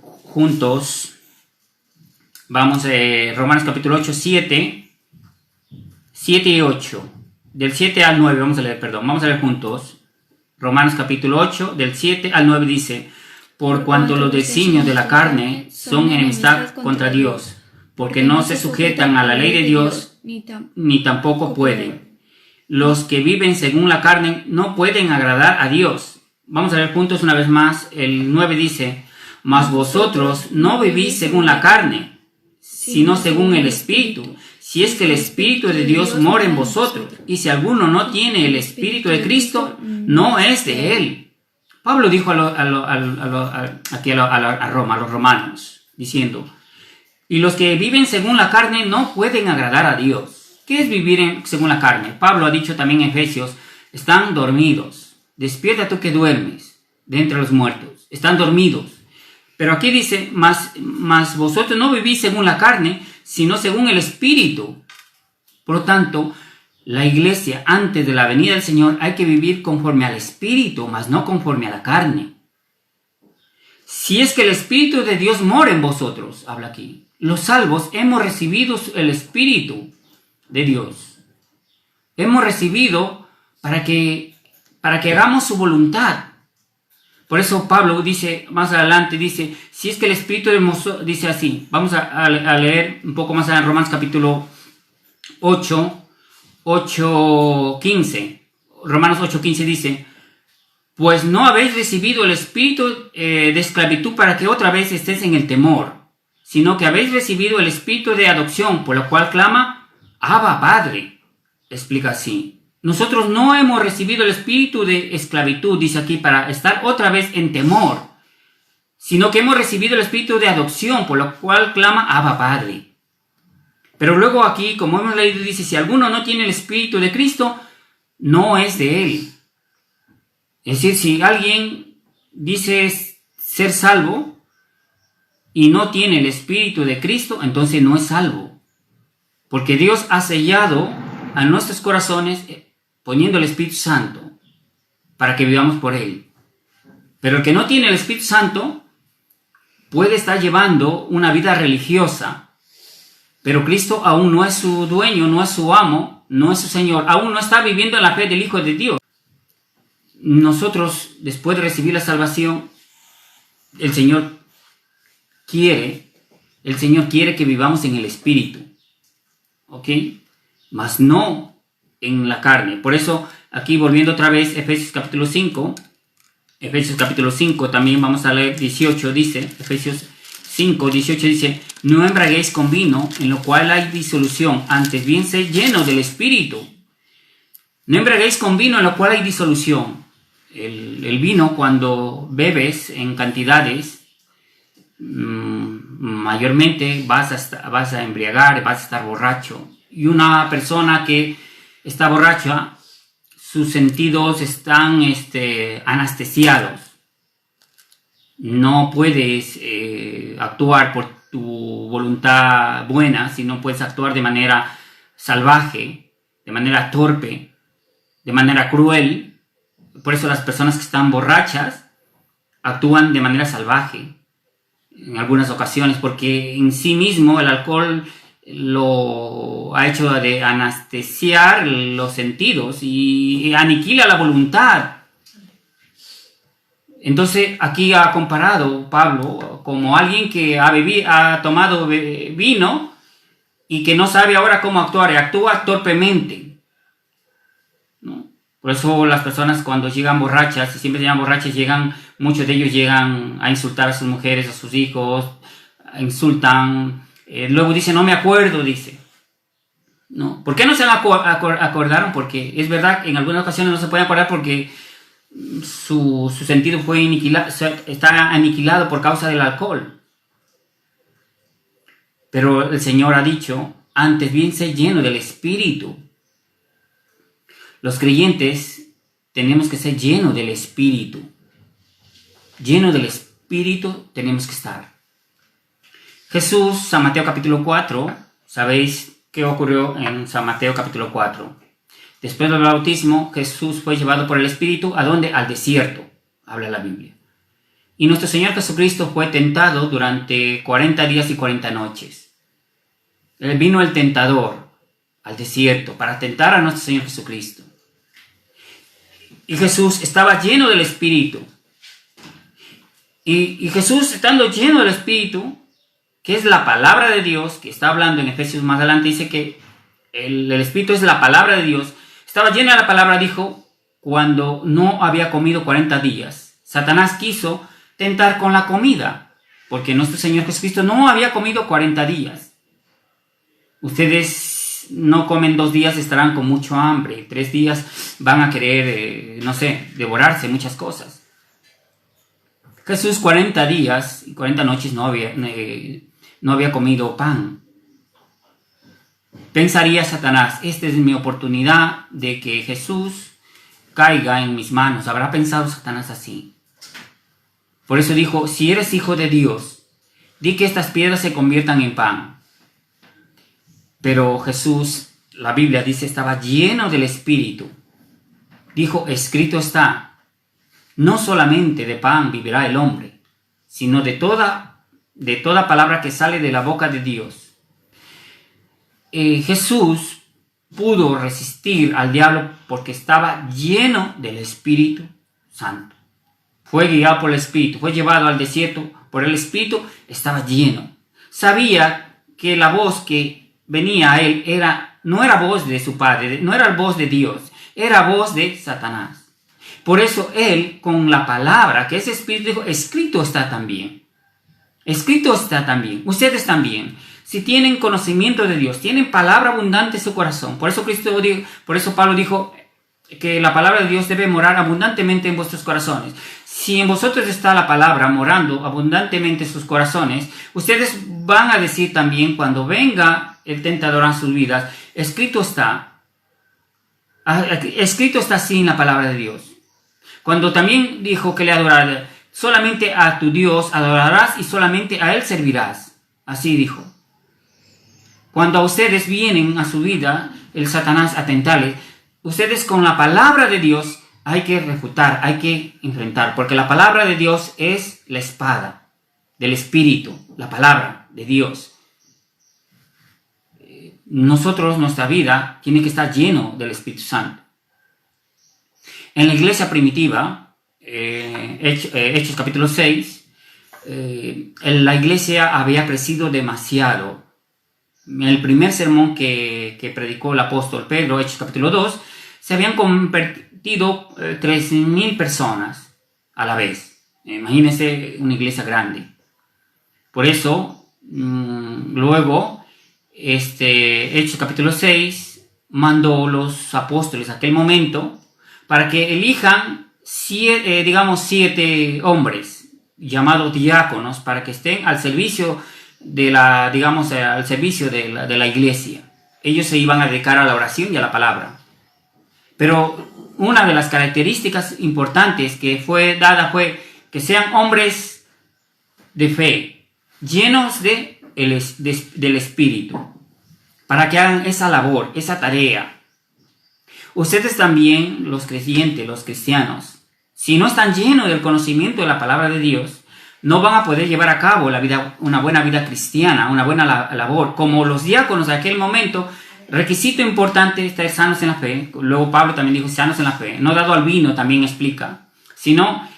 juntos. Vamos a Romanos capítulo 8, 7 y 8. Del 7 al 9 vamos a leer juntos. Romanos capítulo 8, del 7 al 9 dice: por cuanto los designios de la carne son enemistad contra Dios, porque no se sujetan a la ley de Dios, ni tampoco pueden. Los que viven según la carne no pueden agradar a Dios. Vamos a leer juntos una vez más. El 9 dice: mas vosotros no vivís según la carne, sino según el Espíritu, si es que el Espíritu de Dios mora en vosotros. Y si alguno no tiene el Espíritu de Cristo, no es de él. Pablo dijo aquí a Roma, a los romanos, diciendo: y los que viven según la carne no pueden agradar a Dios. ¿Qué es vivir según la carne? Pablo ha dicho también en Efesios: están dormidos. Despierta tú que duermes de entre los muertos. Están dormidos. Pero aquí dice: mas vosotros no vivís según la carne, sino según el Espíritu. Por lo tanto, la iglesia, antes de la venida del Señor, hay que vivir conforme al Espíritu, mas no conforme a la carne. Si es que el Espíritu de Dios mora en vosotros, habla aquí. Los salvos hemos recibido el Espíritu de Dios. Hemos recibido para que hagamos su voluntad. Por eso Pablo dice, más adelante, dice, si es que el Espíritu de dice así, vamos a leer un poco más en Romanos capítulo 8:15. Romanos 8:15 dice, pues no habéis recibido el espíritu de esclavitud para que otra vez estés en el temor, sino que habéis recibido el espíritu de adopción, por lo cual clama, Abba, Padre. Explica así. Nosotros no hemos recibido el espíritu de esclavitud, dice aquí, para estar otra vez en temor, sino que hemos recibido el espíritu de adopción, por lo cual clama, Abba, Padre. Pero luego aquí, como hemos leído, dice, si alguno no tiene el espíritu de Cristo, no es de él. Es decir, si alguien dice ser salvo y no tiene el Espíritu de Cristo, entonces no es salvo. Porque Dios ha sellado a nuestros corazones poniendo el Espíritu Santo para que vivamos por Él. Pero el que no tiene el Espíritu Santo puede estar llevando una vida religiosa, pero Cristo aún no es su dueño, no es su amo, no es su Señor, aún no está viviendo en la fe del Hijo de Dios. Nosotros, después de recibir la salvación, el Señor quiere que vivamos en el Espíritu, ¿ok? Mas no en la carne. Por eso, aquí volviendo otra vez, Efesios capítulo 5, también vamos a leer 18, dice, Efesios 5, 18 dice, no embriaguéis con vino, en lo cual hay disolución, antes bien sed llenos del Espíritu. No embriaguéis con vino, en lo cual hay disolución. El vino, cuando bebes en cantidades, mayormente vas a embriagar, vas a estar borracho. Y una persona que está borracha, sus sentidos están anestesiados. No puedes actuar por tu voluntad buena, sino puedes actuar de manera salvaje, de manera torpe, de manera cruel. Por eso las personas que están borrachas actúan de manera salvaje en algunas ocasiones, porque en sí mismo el alcohol lo ha hecho de anestesiar los sentidos y aniquila la voluntad. Entonces aquí ha comparado Pablo como alguien que ha tomado vino y que no sabe ahora cómo actuar, y actúa torpemente, ¿no? Por eso las personas cuando llegan borrachas, y siempre llegan borrachas, muchos de ellos llegan a insultar a sus mujeres, a sus hijos, insultan, luego dicen, no me acuerdo, dice. ¿No? ¿Por qué no se acordaron? Porque es verdad, en algunas ocasiones no se pueden acordar porque su sentido fue está aniquilado por causa del alcohol. Pero el Señor ha dicho, antes bien sé lleno del Espíritu. Los creyentes tenemos que ser llenos del Espíritu. Lleno del Espíritu tenemos que estar. Jesús, San Mateo capítulo 4, ¿sabéis qué ocurrió en San Mateo capítulo 4? Después del bautismo, Jesús fue llevado por el Espíritu, ¿a dónde? Al desierto, habla la Biblia. Y nuestro Señor Jesucristo fue tentado durante 40 días y 40 noches. Vino el tentador al desierto para tentar a nuestro Señor Jesucristo. Y Jesús estaba lleno del Espíritu. Y Jesús, estando lleno del Espíritu, que es la palabra de Dios, que está hablando en Efesios más adelante, dice que el Espíritu es la palabra de Dios. Estaba llena de la palabra, dijo, cuando no había comido 40 días. Satanás quiso tentar con la comida, porque nuestro Señor Jesucristo no había comido 40 días. Ustedes no comen 2 días, estarán con mucho hambre. 3 días van a querer, devorarse muchas cosas. Jesús 40 días y 40 noches no había comido pan. Pensaría Satanás, esta es mi oportunidad de que Jesús caiga en mis manos. ¿Habrá pensado Satanás así? Por eso dijo, si eres hijo de Dios, di que estas piedras se conviertan en pan. Pero Jesús la Biblia dice, estaba lleno del Espíritu. Dijo, escrito está, no solamente de pan vivirá el hombre, sino de toda palabra que sale de la boca de Dios. Jesús pudo resistir al diablo porque estaba lleno del Espíritu Santo. Fue guiado por el Espíritu, fue llevado al desierto por el Espíritu, estaba lleno. Sabía que la voz que venía a él no era voz de su padre, no era voz de Dios, era voz de Satanás. Por eso él, con la palabra, que ese Espíritu dijo, escrito está también. Escrito está también. Ustedes también. Si tienen conocimiento de Dios, tienen palabra abundante en su corazón. Por eso Pablo dijo que la palabra de Dios debe morar abundantemente en vuestros corazones. Si en vosotros está la palabra morando abundantemente en sus corazones, ustedes van a decir también cuando venga el tentador a sus vidas, escrito está así en la palabra de Dios. Cuando también dijo que le adorarás, solamente a tu Dios adorarás y solamente a Él servirás. Así dijo. Cuando a ustedes vienen a su vida, el Satanás a tentarles, ustedes con la palabra de Dios hay que refutar, hay que enfrentar, porque la palabra de Dios es la espada del Espíritu, la palabra de Dios. Nuestra vida tiene que estar lleno del Espíritu Santo. En la iglesia primitiva, Hechos capítulo 6, la iglesia había crecido demasiado. En el primer sermón que predicó el apóstol Pedro, Hechos capítulo 2, se habían convertido 3,000 personas a la vez. Imagínense una iglesia grande. Por eso, luego, Hechos capítulo 6 mandó los apóstoles a aquel momento para que elijan 7 hombres llamados diáconos para que estén al servicio de la iglesia. Ellos se iban a dedicar a la oración y a la palabra. Pero una de las características importantes que fue dada fue que sean hombres de fe, llenos del Espíritu, para que hagan esa labor, esa tarea. Ustedes también, los creyentes, los cristianos, si no están llenos del conocimiento de la palabra de Dios, no van a poder llevar a cabo una buena vida cristiana, una buena labor. Como los diáconos de aquel momento, requisito importante estar sanos en la fe. Luego Pablo también dijo sanos en la fe. No dado al vino, también explica. Sino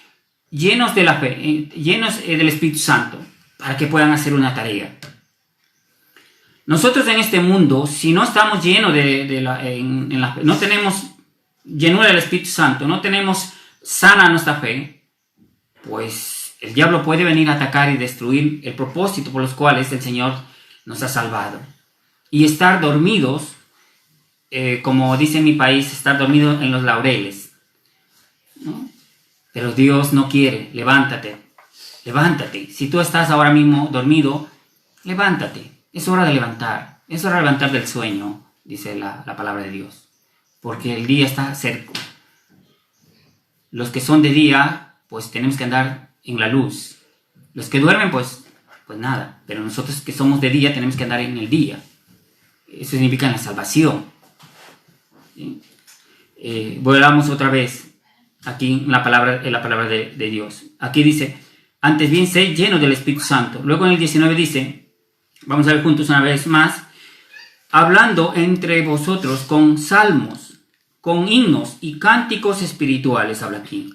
llenos de la fe, llenos del Espíritu Santo, para que puedan hacer una tarea. Nosotros en este mundo, si no estamos llenos no tenemos llenura del Espíritu Santo, no tenemos sana nuestra fe, pues el diablo puede venir a atacar y destruir el propósito por los cuales el Señor nos ha salvado. Y estar dormidos, como dice en mi país, estar dormido en los laureles, ¿no? Pero Dios no quiere. Levántate. Si tú estás ahora mismo dormido, levántate. Es hora de levantar. Es hora de levantar del sueño, dice la palabra de Dios. Porque el día está cerca. Los que son de día, pues tenemos que andar en la luz. Los que duermen, pues nada. Pero nosotros que somos de día tenemos que andar en el día. Eso significa en la salvación. ¿Sí? Volvamos otra vez aquí en la palabra de Dios. Aquí dice, antes bien sé lleno del Espíritu Santo. Luego en el 19 dice, vamos a ver juntos una vez más, hablando entre vosotros con salmos, con himnos y cánticos espirituales, habla aquí,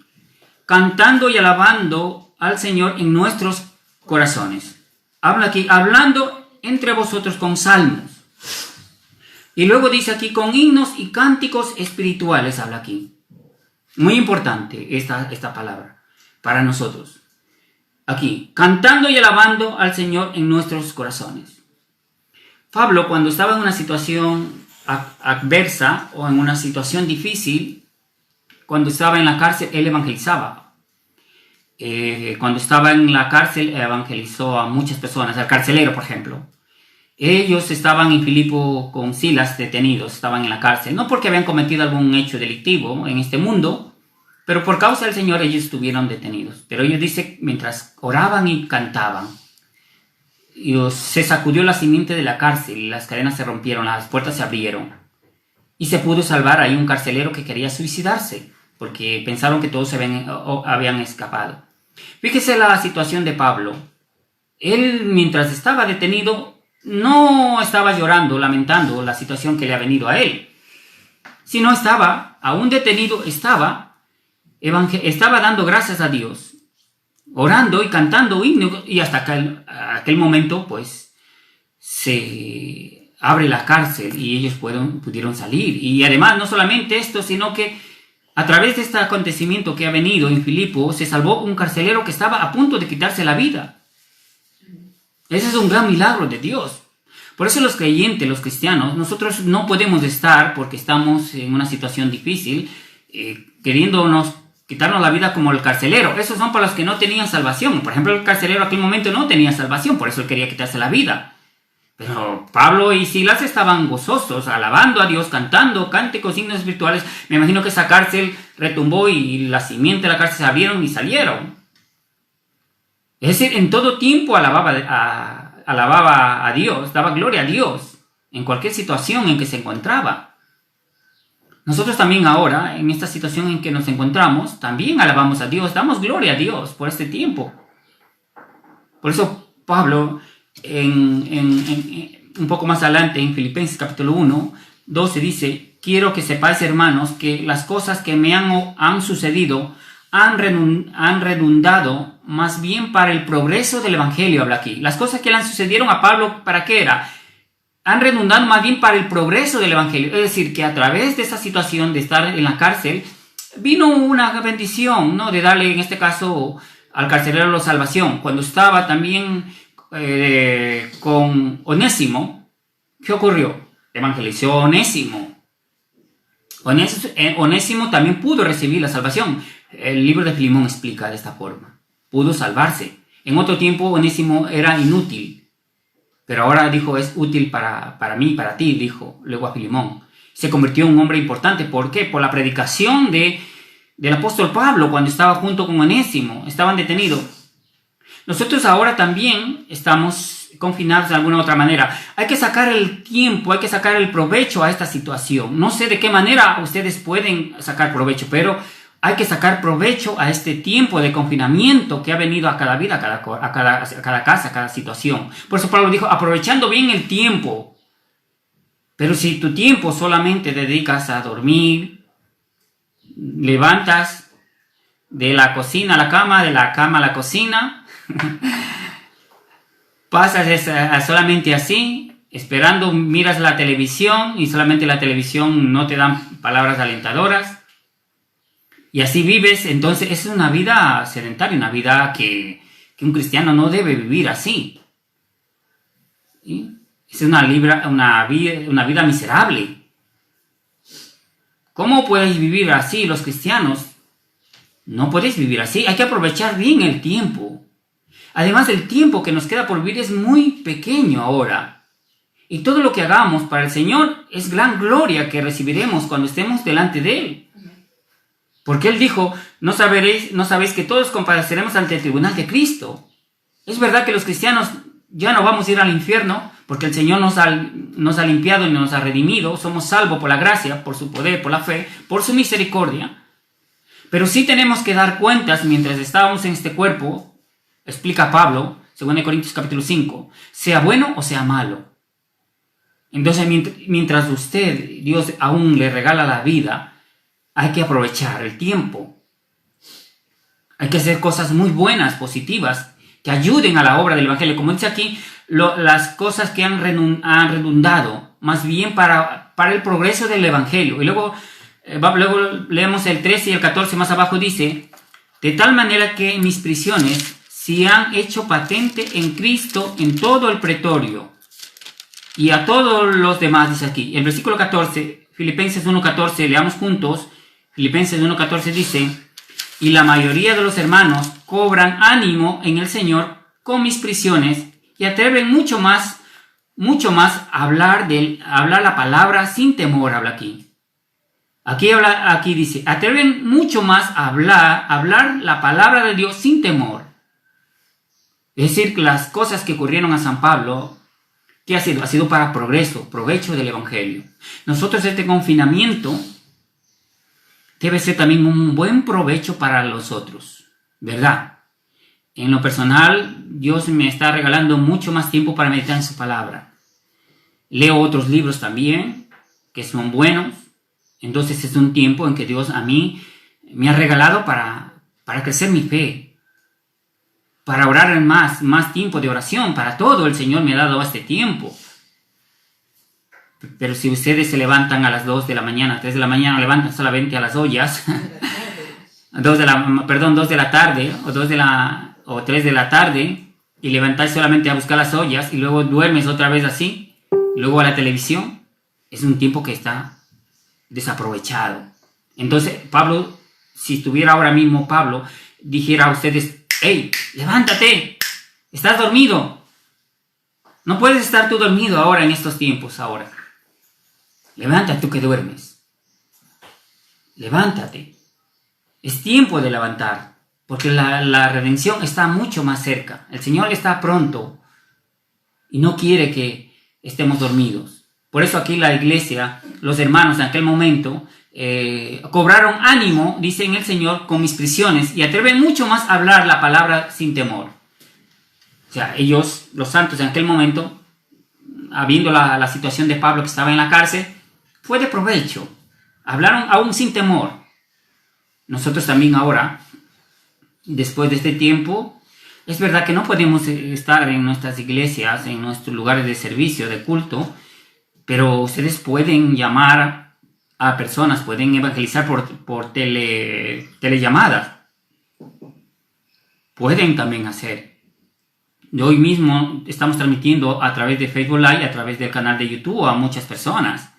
cantando y alabando al Señor en nuestros corazones. Habla aquí, hablando entre vosotros con salmos. Y luego dice aquí, con himnos y cánticos espirituales, habla aquí. Muy importante esta palabra para nosotros. Aquí, cantando y alabando al Señor en nuestros corazones. Pablo, cuando estaba en una situación adversa o en una situación difícil, cuando estaba en la cárcel, él evangelizaba. Cuando estaba en la cárcel, evangelizó a muchas personas, al carcelero, por ejemplo. Ellos estaban en Filipo con Silas detenidos, estaban en la cárcel, no porque habían cometido algún hecho delictivo en este mundo, pero por causa del Señor ellos estuvieron detenidos. Pero ellos dicen, mientras oraban y cantaban, se sacudió la simiente de la cárcel y las cadenas se rompieron, las puertas se abrieron. y se pudo salvar ahí un carcelero que quería suicidarse, porque pensaron que todos habían escapado. Fíjese la situación de Pablo. Él, mientras estaba detenido, no estaba llorando, lamentando la situación que le ha venido a él, sino estaba, aún detenido, estaba dando gracias a Dios, orando y cantando himnos, y hasta aquel momento, pues, se abre la cárcel y ellos pudieron salir. Y además, no solamente esto, sino que a través de este acontecimiento que ha venido en Filipo, se salvó un carcelero que estaba a punto de quitarse la vida. Ese es un gran milagro de Dios. Por eso los creyentes, los cristianos, nosotros no podemos estar, porque estamos en una situación difícil, queriéndonos quitarnos la vida como el carcelero. Esos son para los que no tenían salvación. Por ejemplo, el carcelero en aquel momento no tenía salvación, por eso él quería quitarse la vida. Pero Pablo y Silas estaban gozosos, alabando a Dios, cantando cánticos, himnos espirituales. Me imagino que esa cárcel retumbó y la simiente de la cárcel se abrieron y salieron. Es decir, en todo tiempo alababa a Dios, daba gloria a Dios, en cualquier situación en que se encontraba. Nosotros también ahora, en esta situación en que nos encontramos, también alabamos a Dios, damos gloria a Dios por este tiempo. Por eso Pablo, un poco más adelante, en Filipenses capítulo 1, 12, dice: quiero que sepáis, hermanos, que las cosas que me han sucedido han redundado más bien para el progreso del Evangelio. Habla aquí. Las cosas que le sucedieron a Pablo, ¿para qué era? Han redundado más bien para el progreso del Evangelio. Es decir, que a través de esa situación de estar en la cárcel, vino una bendición, ¿no? De darle, en este caso, al carcelero la salvación. Cuando estaba también con Onésimo, ¿qué ocurrió? Evangelizó a Onésimo. Onésimo también pudo recibir la salvación. El libro de Filemón explica de esta forma. Pudo salvarse. En otro tiempo Onésimo era inútil, pero ahora dijo: es útil para mí, para ti, dijo luego a Filemón. Se convirtió en un hombre importante. ¿Por qué? Por la predicación del apóstol Pablo cuando estaba junto con Onésimo. Estaban detenidos. Nosotros ahora también estamos confinados de alguna otra manera. Hay que sacar el tiempo, hay que sacar el provecho a esta situación. No sé de qué manera ustedes pueden sacar provecho, pero hay que sacar provecho a este tiempo de confinamiento que ha venido a cada vida, a cada casa, a cada situación. Por eso Pablo dijo: aprovechando bien el tiempo. Pero si tu tiempo solamente dedicas a dormir, levantas de la cocina a la cama, de la cama a la cocina, pasas solamente así, esperando, miras la televisión y solamente la televisión no te dan palabras alentadoras. Y así vives, entonces es una vida sedentaria, una vida que un cristiano no debe vivir así. ¿Sí? Es una vida miserable. ¿Cómo puedes vivir así los cristianos? No puedes vivir así, hay que aprovechar bien el tiempo. Además, el tiempo que nos queda por vivir es muy pequeño ahora. Y todo lo que hagamos para el Señor es gran gloria que recibiremos cuando estemos delante de Él. Porque Él dijo: no sabéis que todos compareceremos ante el tribunal de Cristo. Es verdad que los cristianos ya no vamos a ir al infierno, porque el Señor nos ha limpiado y nos ha redimido. Somos salvos por la gracia, por su poder, por la fe, por su misericordia. Pero sí tenemos que dar cuentas mientras estábamos en este cuerpo, explica Pablo, 2 Corintios capítulo 5, sea bueno o sea malo. Entonces, mientras Dios aún le regala la vida, hay que aprovechar el tiempo. Hay que hacer cosas muy buenas, positivas, que ayuden a la obra del Evangelio. Como dice aquí, las cosas que han redundado, más bien para el progreso del Evangelio. Y luego leemos el 13 y el 14 más abajo, dice: de tal manera que mis prisiones se han hecho patente en Cristo en todo el pretorio. Y a todos los demás, dice aquí. El versículo 14, Filipenses 1:14, leamos juntos. Filipenses 1:14 dice: y la mayoría de los hermanos cobran ánimo en el Señor con mis prisiones y atreven mucho más a hablar la palabra sin temor. Habla aquí. Aquí dice: atreven mucho más a hablar la palabra de Dios sin temor. Es decir, que las cosas que ocurrieron a San Pablo ¿Qué ha sido? Ha sido para progreso, provecho del Evangelio. Nosotros este confinamiento debe ser también un buen provecho para los otros, ¿verdad? En lo personal, Dios me está regalando mucho más tiempo para meditar en su palabra. Leo otros libros también, que son buenos. Entonces es un tiempo en que Dios a mí me ha regalado para crecer mi fe, para orar en más tiempo de oración. Para todo el Señor me ha dado este tiempo. Pero si ustedes se levantan a las 2 de la mañana, 3 de la mañana, levantan solamente a las ollas, 2 de la tarde o 3 de la tarde, y levantáis solamente a buscar las ollas y luego duermes otra vez así, y luego a la televisión, es un tiempo que está desaprovechado. Entonces Pablo, si estuviera ahora mismo Pablo, dijera a ustedes: hey, levántate, estás dormido, no puedes estar tú dormido ahora en estos tiempos ahora. Levántate tú que duermes, levántate, es tiempo de levantar, porque la redención está mucho más cerca. El Señor está pronto y no quiere que estemos dormidos. Por eso aquí la iglesia, los hermanos en aquel momento, cobraron ánimo, dice en el Señor, con mis prisiones, y atreven mucho más a hablar la palabra sin temor. O sea, ellos, los santos en aquel momento, habiendo la situación de Pablo que estaba en la cárcel, fue de provecho. Hablaron aún sin temor. Nosotros también ahora, después de este tiempo, es verdad que no podemos estar en nuestras iglesias, en nuestros lugares de servicio, de culto, pero ustedes pueden llamar a personas, pueden evangelizar por telellamadas. Pueden también hacer. Hoy mismo estamos transmitiendo a través de Facebook Live, a través del canal de YouTube a muchas personas.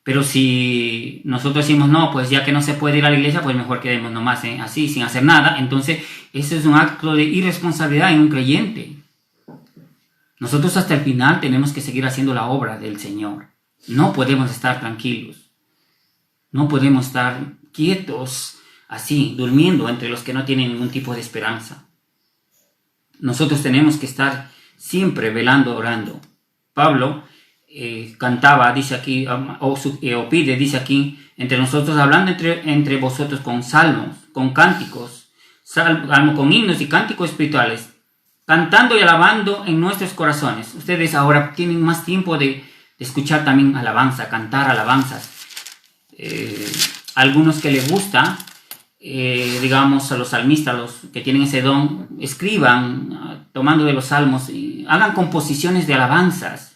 Pero si nosotros decimos no, pues ya que no se puede ir a la iglesia, pues mejor quedemos nomás así, sin hacer nada. Entonces, eso es un acto de irresponsabilidad en un creyente. Nosotros hasta el final tenemos que seguir haciendo la obra del Señor. No podemos estar tranquilos. No podemos estar quietos así, durmiendo entre los que no tienen ningún tipo de esperanza. Nosotros tenemos que estar siempre velando, orando. Pablo cantaba, dice aquí, o pide, dice aquí, entre nosotros, hablando entre vosotros con salmos, con cánticos, con himnos y cánticos espirituales, cantando y alabando en nuestros corazones. Ustedes ahora tienen más tiempo de escuchar también alabanza, cantar alabanzas. Algunos que les gusta, digamos a los salmistas, los que tienen ese don, escriban, tomando de los salmos, y hagan composiciones de alabanzas.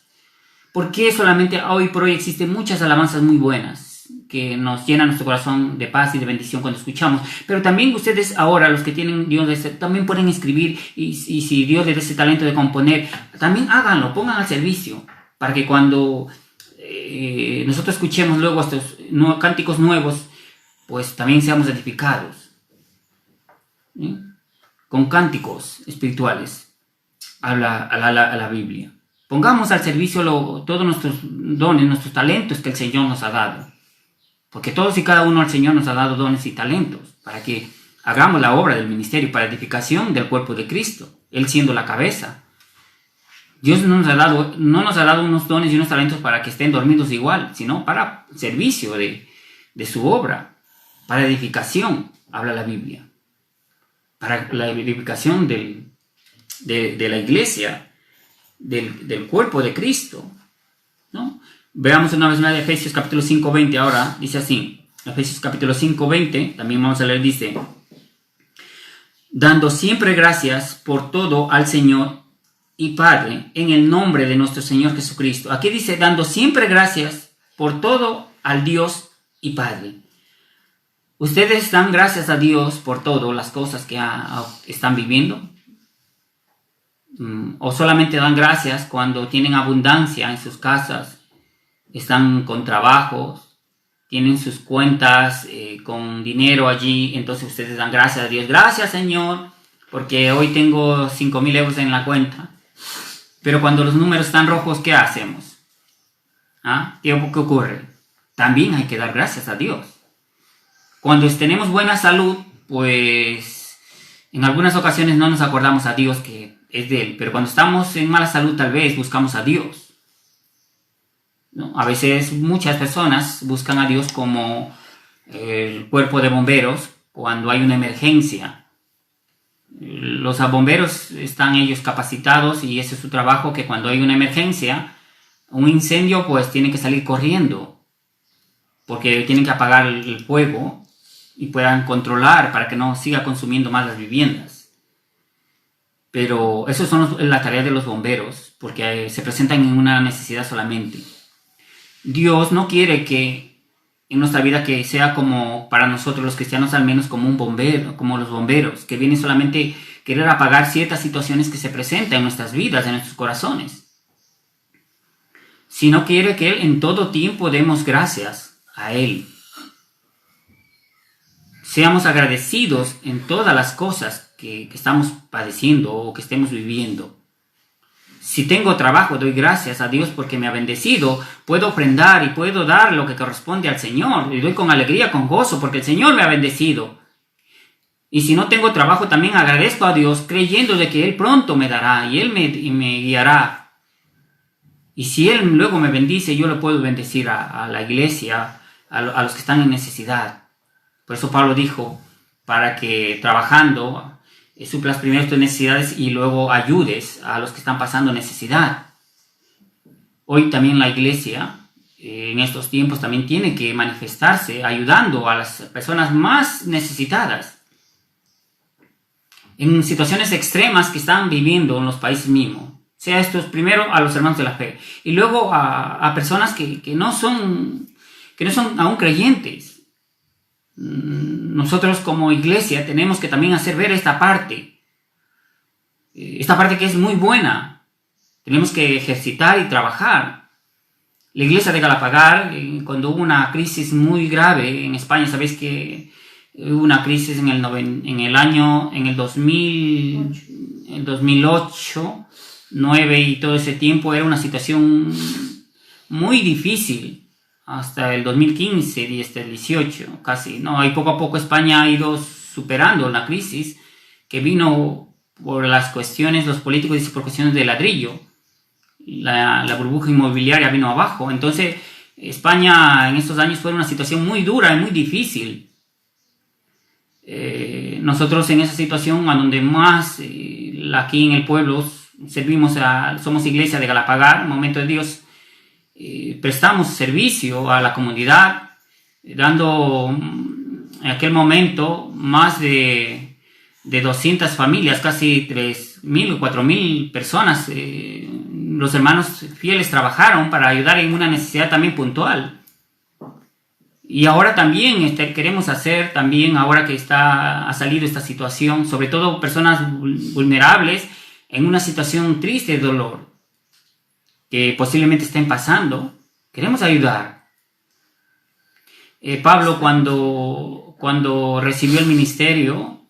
Porque solamente hoy por hoy existen muchas alabanzas muy buenas que nos llenan nuestro corazón de paz y de bendición cuando escuchamos. Pero también ustedes ahora, los que tienen Dios, también pueden escribir, y si Dios les da ese talento de componer, también háganlo, pongan al servicio, para que cuando nosotros escuchemos luego estos cánticos nuevos, pues también seamos edificados, ¿sí? Con cánticos espirituales a la Biblia. Pongamos al servicio todos nuestros dones, nuestros talentos que el Señor nos ha dado. Porque todos y cada uno el Señor nos ha dado dones y talentos para que hagamos la obra del ministerio para edificación del cuerpo de Cristo, Él siendo la cabeza. Dios no nos ha dado unos dones y unos talentos para que estén dormidos igual, sino para servicio de su obra, para edificación, habla la Biblia. Para la edificación de la iglesia, del cuerpo de Cristo, ¿no? Veamos una vez más Efesios capítulo 5:20 ahora, dice así, Efesios capítulo 5:20, también vamos a leer, dice, dando siempre gracias por todo al Señor y Padre, en el nombre de nuestro Señor Jesucristo. Aquí dice, dando siempre gracias por todo al Dios y Padre. ¿Ustedes dan gracias a Dios por todas las cosas que están viviendo? ¿O solamente dan gracias cuando tienen abundancia en sus casas, están con trabajos, tienen sus cuentas con dinero allí, entonces ustedes dan gracias a Dios? Gracias, Señor, porque hoy tengo 5,000 euros en la cuenta. Pero cuando los números están rojos, ¿qué hacemos? ¿Qué ocurre? También hay que dar gracias a Dios. Cuando tenemos buena salud, pues en algunas ocasiones no nos acordamos a Dios que es de Él. Pero cuando estamos en mala salud, tal vez buscamos a Dios. ¿no? A veces muchas personas buscan a Dios como el cuerpo de bomberos cuando hay una emergencia. Los bomberos están ellos capacitados y ese es su trabajo, que cuando hay una emergencia, un incendio, pues tienen que salir corriendo porque tienen que apagar el fuego y puedan controlar para que no siga consumiendo más las viviendas. Pero eso son la tarea de los bomberos, porque se presentan en una necesidad solamente. Dios no quiere que en nuestra vida que sea como para nosotros los cristianos, al menos como un bombero, como los bomberos, que vienen solamente querer apagar ciertas situaciones que se presentan en nuestras vidas, en nuestros corazones. Sino quiere que en todo tiempo demos gracias a Él. Seamos agradecidos en todas las cosas que estamos padeciendo o que estemos viviendo. Si tengo trabajo, doy gracias a Dios porque me ha bendecido. Puedo ofrendar y puedo dar lo que corresponde al Señor. Y doy con alegría, con gozo, porque el Señor me ha bendecido. Y si no tengo trabajo, también agradezco a Dios, creyendo de que Él pronto me dará y Él me guiará. Y si Él luego me bendice, yo le puedo bendecir a la iglesia, a los que están en necesidad. Por eso Pablo dijo, para que trabajando suplas primero tus necesidades y luego ayudes a los que están pasando necesidad. Hoy también la iglesia, en estos tiempos, también tiene que manifestarse ayudando a las personas más necesitadas en situaciones extremas que están viviendo en los países mismos. Sea estos primero a los hermanos de la fe y luego a personas que no son aún creyentes. Nosotros como iglesia tenemos que también hacer ver esta parte que es muy buena. Tenemos que ejercitar y trabajar. La iglesia de Galapagar, cuando hubo una crisis muy grave en España, sabéis que hubo una crisis en el 2008, 9 y todo ese tiempo, era una situación muy difícil. Hasta el 2015 y hasta el 18 casi, ¿no? Y poco a poco España ha ido superando la crisis que vino por las cuestiones, los políticos y por cuestiones de ladrillo. La burbuja inmobiliaria vino abajo. Entonces España en estos años fue una situación muy dura y muy difícil. Nosotros en esa situación, a donde más aquí en el pueblo somos iglesia de Galapagar, Momento de Dios, prestamos servicio a la comunidad, dando en aquel momento más de 200 familias, casi 3.000 o 4.000 personas. Los hermanos fieles trabajaron para ayudar en una necesidad también puntual. Y ahora también queremos hacer, también ahora que ha salido esta situación, sobre todo personas vulnerables en una situación triste de dolor, que posiblemente estén pasando, queremos ayudar. Pablo cuando recibió el ministerio,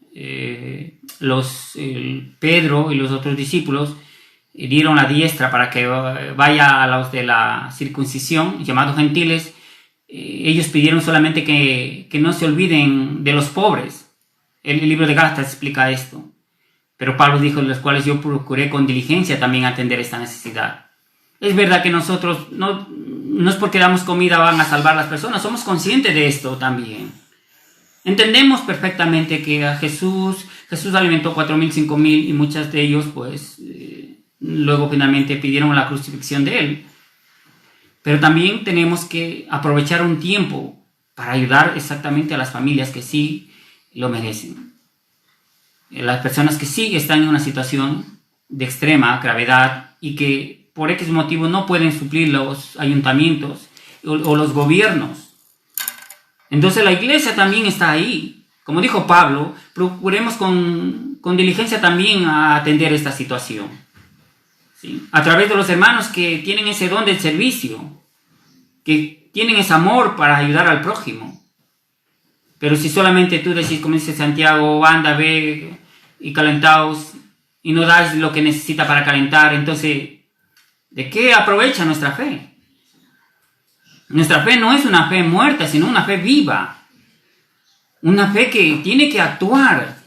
Pedro y los otros discípulos dieron la diestra para que vaya a los de la circuncisión, llamados gentiles. Ellos pidieron solamente que no se olviden de los pobres. El libro de Gálatas explica esto. Pero Pablo dijo, en los cuales yo procuré con diligencia también atender esta necesidad. Es verdad que nosotros no es porque damos comida van a salvar a las personas, somos conscientes de esto también. Entendemos perfectamente que a Jesús alimentó 4.000, 5.000 y muchos de ellos pues luego finalmente pidieron la crucifixión de Él. Pero también tenemos que aprovechar un tiempo para ayudar exactamente a las familias que sí lo merecen. Las personas que sí están en una situación de extrema gravedad y que por X motivo no pueden suplir los ayuntamientos o los gobiernos. Entonces la iglesia también está ahí. Como dijo Pablo, procuremos con diligencia también a atender esta situación, ¿sí? A través de los hermanos que tienen ese don del servicio, que tienen ese amor para ayudar al prójimo. Pero si solamente tú decís, como dice Santiago, anda, ve y calentaos, y no das lo que necesita para calentar, entonces ¿de qué aprovecha nuestra fe? Nuestra fe no es una fe muerta, sino una fe viva. Una fe que tiene que actuar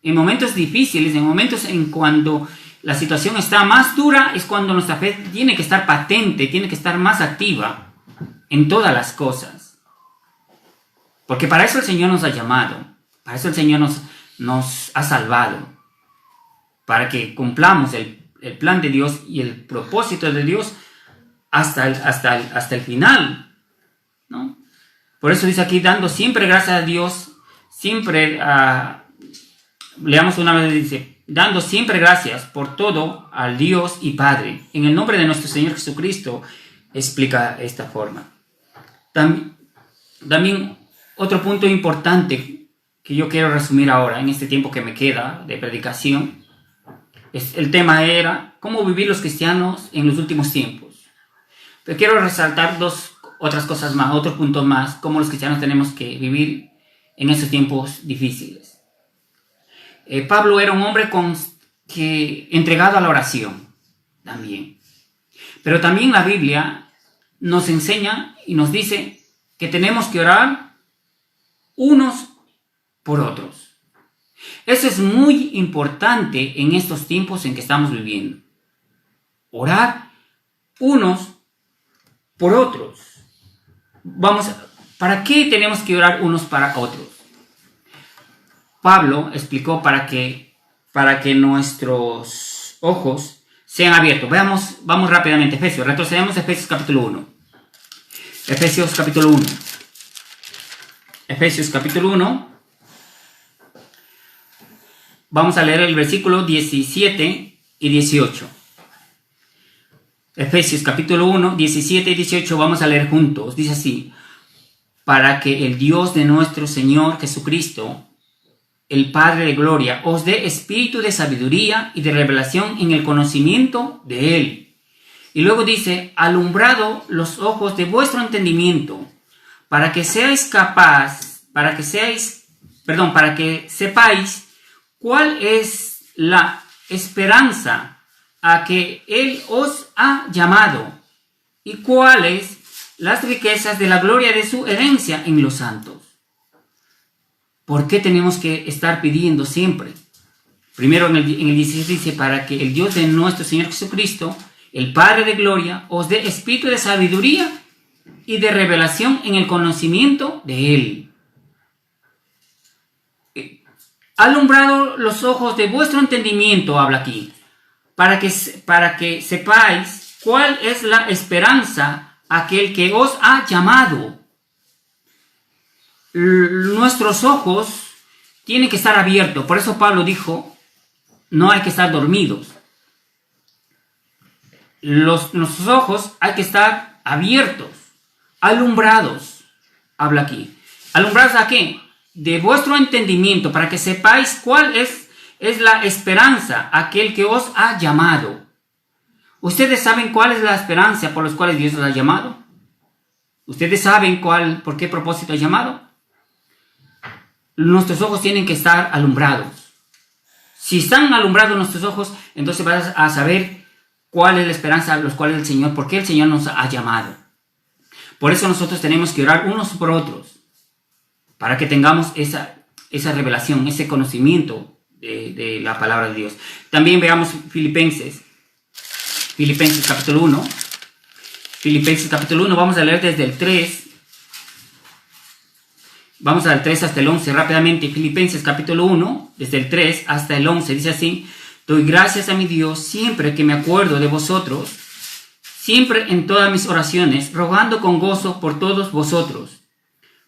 en momentos difíciles, en momentos en cuando la situación está más dura, es cuando nuestra fe tiene que estar patente, tiene que estar más activa en todas las cosas. Porque para eso el Señor nos ha llamado, para eso el Señor nos ha salvado, para que cumplamos el plan de Dios y el propósito de Dios hasta el final, ¿no? Por eso dice aquí, dando siempre gracias a Dios, siempre, leamos una vez, dice, dando siempre gracias por todo al Dios y Padre, en el nombre de nuestro Señor Jesucristo, explica esta forma. También otro punto importante que yo quiero resumir ahora, en este tiempo que me queda de predicación, el tema era cómo vivir los cristianos en los últimos tiempos. Pero quiero resaltar otras cosas más, otro punto más, cómo los cristianos tenemos que vivir en esos tiempos difíciles. Pablo era un hombre entregado a la oración también. Pero también la Biblia nos enseña y nos dice que tenemos que orar unos por otros. Eso es muy importante en estos tiempos en que estamos viviendo. Orar unos por otros. ¿Para qué tenemos que orar unos para otros? Pablo explicó para que nuestros ojos sean abiertos. Vamos rápidamente a Efesios. Retrocedemos a Efesios capítulo 1. Efesios capítulo 1. Efesios capítulo 1. Vamos a leer el versículo 17 y 18. Efesios capítulo 1, 17 y 18 vamos a leer juntos. Dice así: para que el Dios de nuestro Señor Jesucristo, el Padre de gloria, os dé espíritu de sabiduría y de revelación en el conocimiento de Él. Y luego dice: alumbrado los ojos de vuestro entendimiento, para que sepáis cuál es la esperanza a que Él os ha llamado y cuáles las riquezas de la gloria de su herencia en los santos. ¿Por qué tenemos que estar pidiendo siempre? Primero en el 16 dice: para que el Dios de nuestro Señor Jesucristo, el Padre de gloria, os dé espíritu de sabiduría y de revelación en el conocimiento de Él. Alumbrado los ojos de vuestro entendimiento, habla aquí, para que sepáis cuál es la esperanza a aquel que os ha llamado. Nuestros ojos tienen que estar abiertos. Por eso Pablo dijo, no hay que estar dormidos. Nuestros ojos hay que estar abiertos, alumbrados, habla aquí. ¿Alumbrados a qué? De vuestro entendimiento, para que sepáis cuál es la esperanza a aquel que os ha llamado. ¿Ustedes saben cuál es la esperanza por la cual Dios os ha llamado? ¿Ustedes saben por qué propósito ha llamado? Nuestros ojos tienen que estar alumbrados. Si están alumbrados nuestros ojos, entonces vas a saber cuál es la esperanza a los cuales el Señor, por qué el Señor nos ha llamado. Por eso nosotros tenemos que orar unos por otros, para que tengamos esa revelación, ese conocimiento de la palabra de Dios. También veamos Filipenses capítulo 1. Filipenses capítulo 1, vamos a leer desde el 3. Vamos al 3 hasta el 11 rápidamente. Filipenses capítulo 1, desde el 3 hasta el 11, dice así: doy gracias a mi Dios siempre que me acuerdo de vosotros, siempre en todas mis oraciones, rogando con gozo por todos vosotros,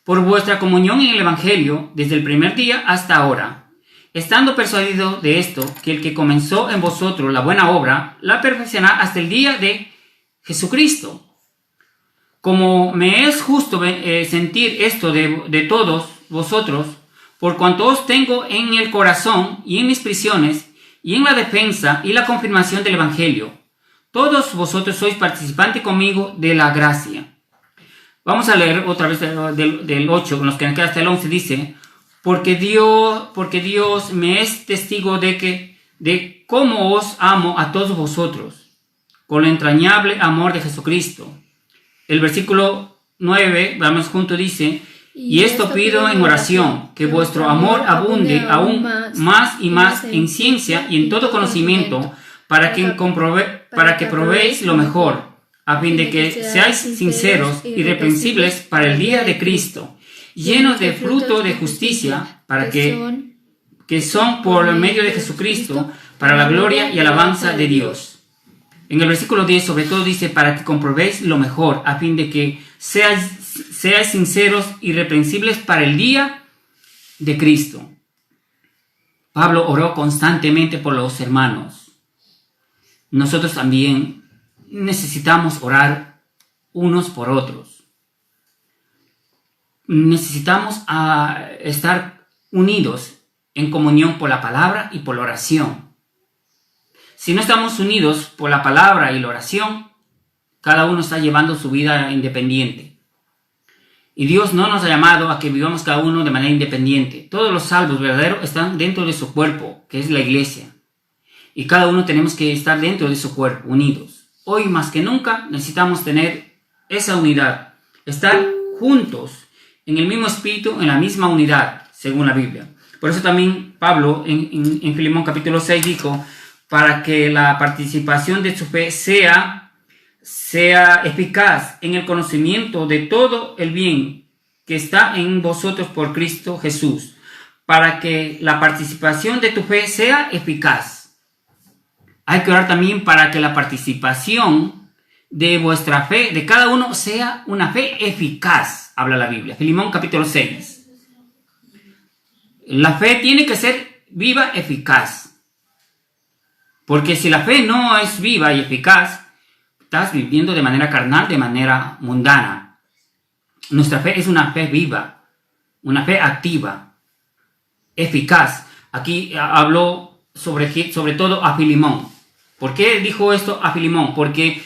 por vuestra comunión en el Evangelio desde el primer día hasta ahora, estando persuadido de esto, que el que comenzó en vosotros la buena obra, la perfeccionará hasta el día de Jesucristo. Como me es justo sentir esto de todos vosotros, por cuanto os tengo en el corazón y en mis prisiones, y en la defensa y la confirmación del Evangelio, todos vosotros sois participantes conmigo de la gracia. Vamos a leer otra vez del 8, con los que queda hasta el 11, dice: porque Dios me es testigo de cómo os amo a todos vosotros, con el entrañable amor de Jesucristo. El versículo 9, vamos juntos, dice: y esto pido en oración, que vuestro amor abunde aún más y más en ciencia y en todo conocimiento, para que probéis lo mejor, a fin de que seáis sinceros, irreprensibles para el día de Cristo, llenos de fruto de justicia, que son por medio de Jesucristo, para la gloria y alabanza de Dios. En el versículo 10 sobre todo dice, para que comprobéis lo mejor, a fin de que seáis sinceros, irreprensibles para el día de Cristo. Pablo oró constantemente por los hermanos. Nosotros también necesitamos orar unos por otros. Necesitamos estar unidos en comunión por la palabra y por la oración. Si no estamos unidos por la palabra y la oración, cada uno está llevando su vida independiente. Y Dios no nos ha llamado a que vivamos cada uno de manera independiente. Todos los salvos verdaderos están dentro de su cuerpo, que es la iglesia. Y cada uno tenemos que estar dentro de su cuerpo, unidos. Hoy más que nunca necesitamos tener esa unidad, estar juntos en el mismo espíritu, en la misma unidad, según la Biblia. Por eso también Pablo en Filemón capítulo 6 dijo, para que la participación de su fe sea eficaz en el conocimiento de todo el bien que está en vosotros por Cristo Jesús, para que la participación de tu fe sea eficaz. Hay que orar también para que la participación de vuestra fe, de cada uno, sea una fe eficaz, habla la Biblia. Filemón capítulo 6. La fe tiene que ser viva, eficaz. Porque si la fe no es viva y eficaz, estás viviendo de manera carnal, de manera mundana. Nuestra fe es una fe viva, una fe activa, eficaz. Aquí habló sobre todo a Filemón. ¿Por qué dijo esto a Filemón? Porque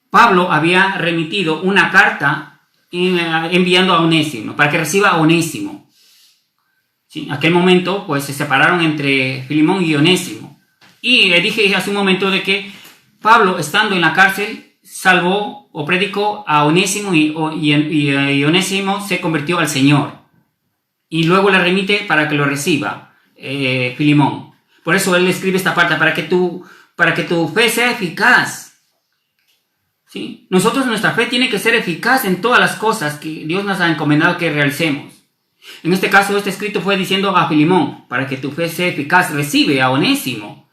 Pablo había remitido una carta enviando a Onésimo, para que reciba a Onésimo. ¿Sí? En aquel momento, pues se separaron entre Filemón y Onésimo. Y le dije hace un momento de que Pablo, estando en la cárcel, salvó o predicó a Onésimo y Onésimo se convirtió al Señor. Y luego le remite para que lo reciba Filemón. Por eso él escribe esta parte, para que tu fe sea eficaz. ¿Sí? Nuestra fe tiene que ser eficaz en todas las cosas que Dios nos ha encomendado que realicemos. En este caso, este escrito fue diciendo a Filemón, para que tu fe sea eficaz, recibe a Onésimo.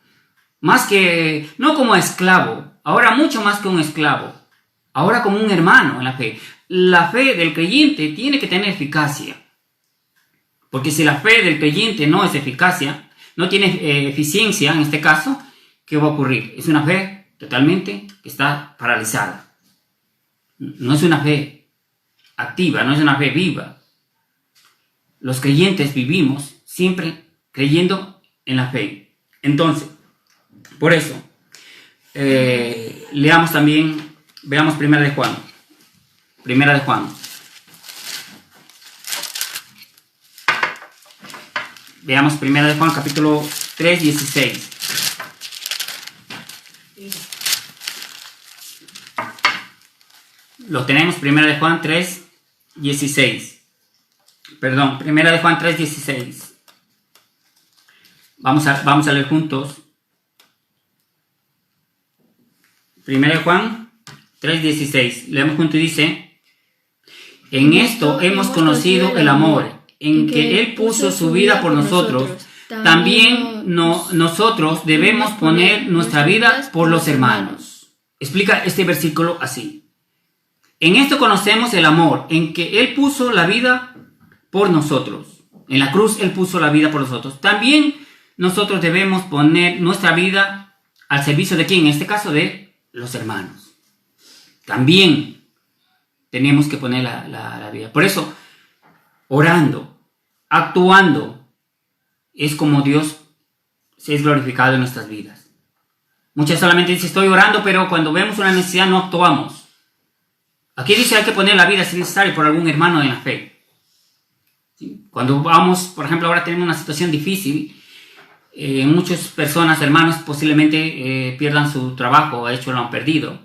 Más que, no como esclavo, ahora mucho más que un esclavo, ahora como un hermano en la fe. La fe del creyente tiene que tener eficacia. Porque si la fe del creyente no es eficacia, no tiene eficiencia en este caso, ¿qué va a ocurrir? Es una fe totalmente que está paralizada. No es una fe activa, no es una fe viva. Los creyentes vivimos siempre creyendo en la fe. Entonces, por eso, veamos 1 de Juan. 1 de Juan. Veamos 1 de Juan, capítulo 3, 16. Lo tenemos, 1 de Juan 3, 16. Perdón, 1 de Juan 3, 16. Vamos a leer juntos. 1 de Juan 3:16, leemos juntos y dice, en esto hemos conocido el amor, en que Él puso su vida por nosotros, también nosotros debemos poner nuestra vida por los hermanos. Explica este versículo así, en esto conocemos el amor, en que Él puso la vida por nosotros, en la cruz Él puso la vida por nosotros, también nosotros debemos poner nuestra vida al servicio de ¿quién? En este caso de los hermanos. También tenemos que poner la vida. Por eso, orando, actuando, es como Dios se es glorificado en nuestras vidas. Muchas solamente dicen, estoy orando, pero cuando vemos una necesidad no actuamos. Aquí dice, hay que poner la vida si es necesario por algún hermano en la fe. ¿Sí? Cuando vamos, por ejemplo, ahora tenemos una situación difícil, muchas personas, hermanos, posiblemente pierdan su trabajo, de hecho lo han perdido.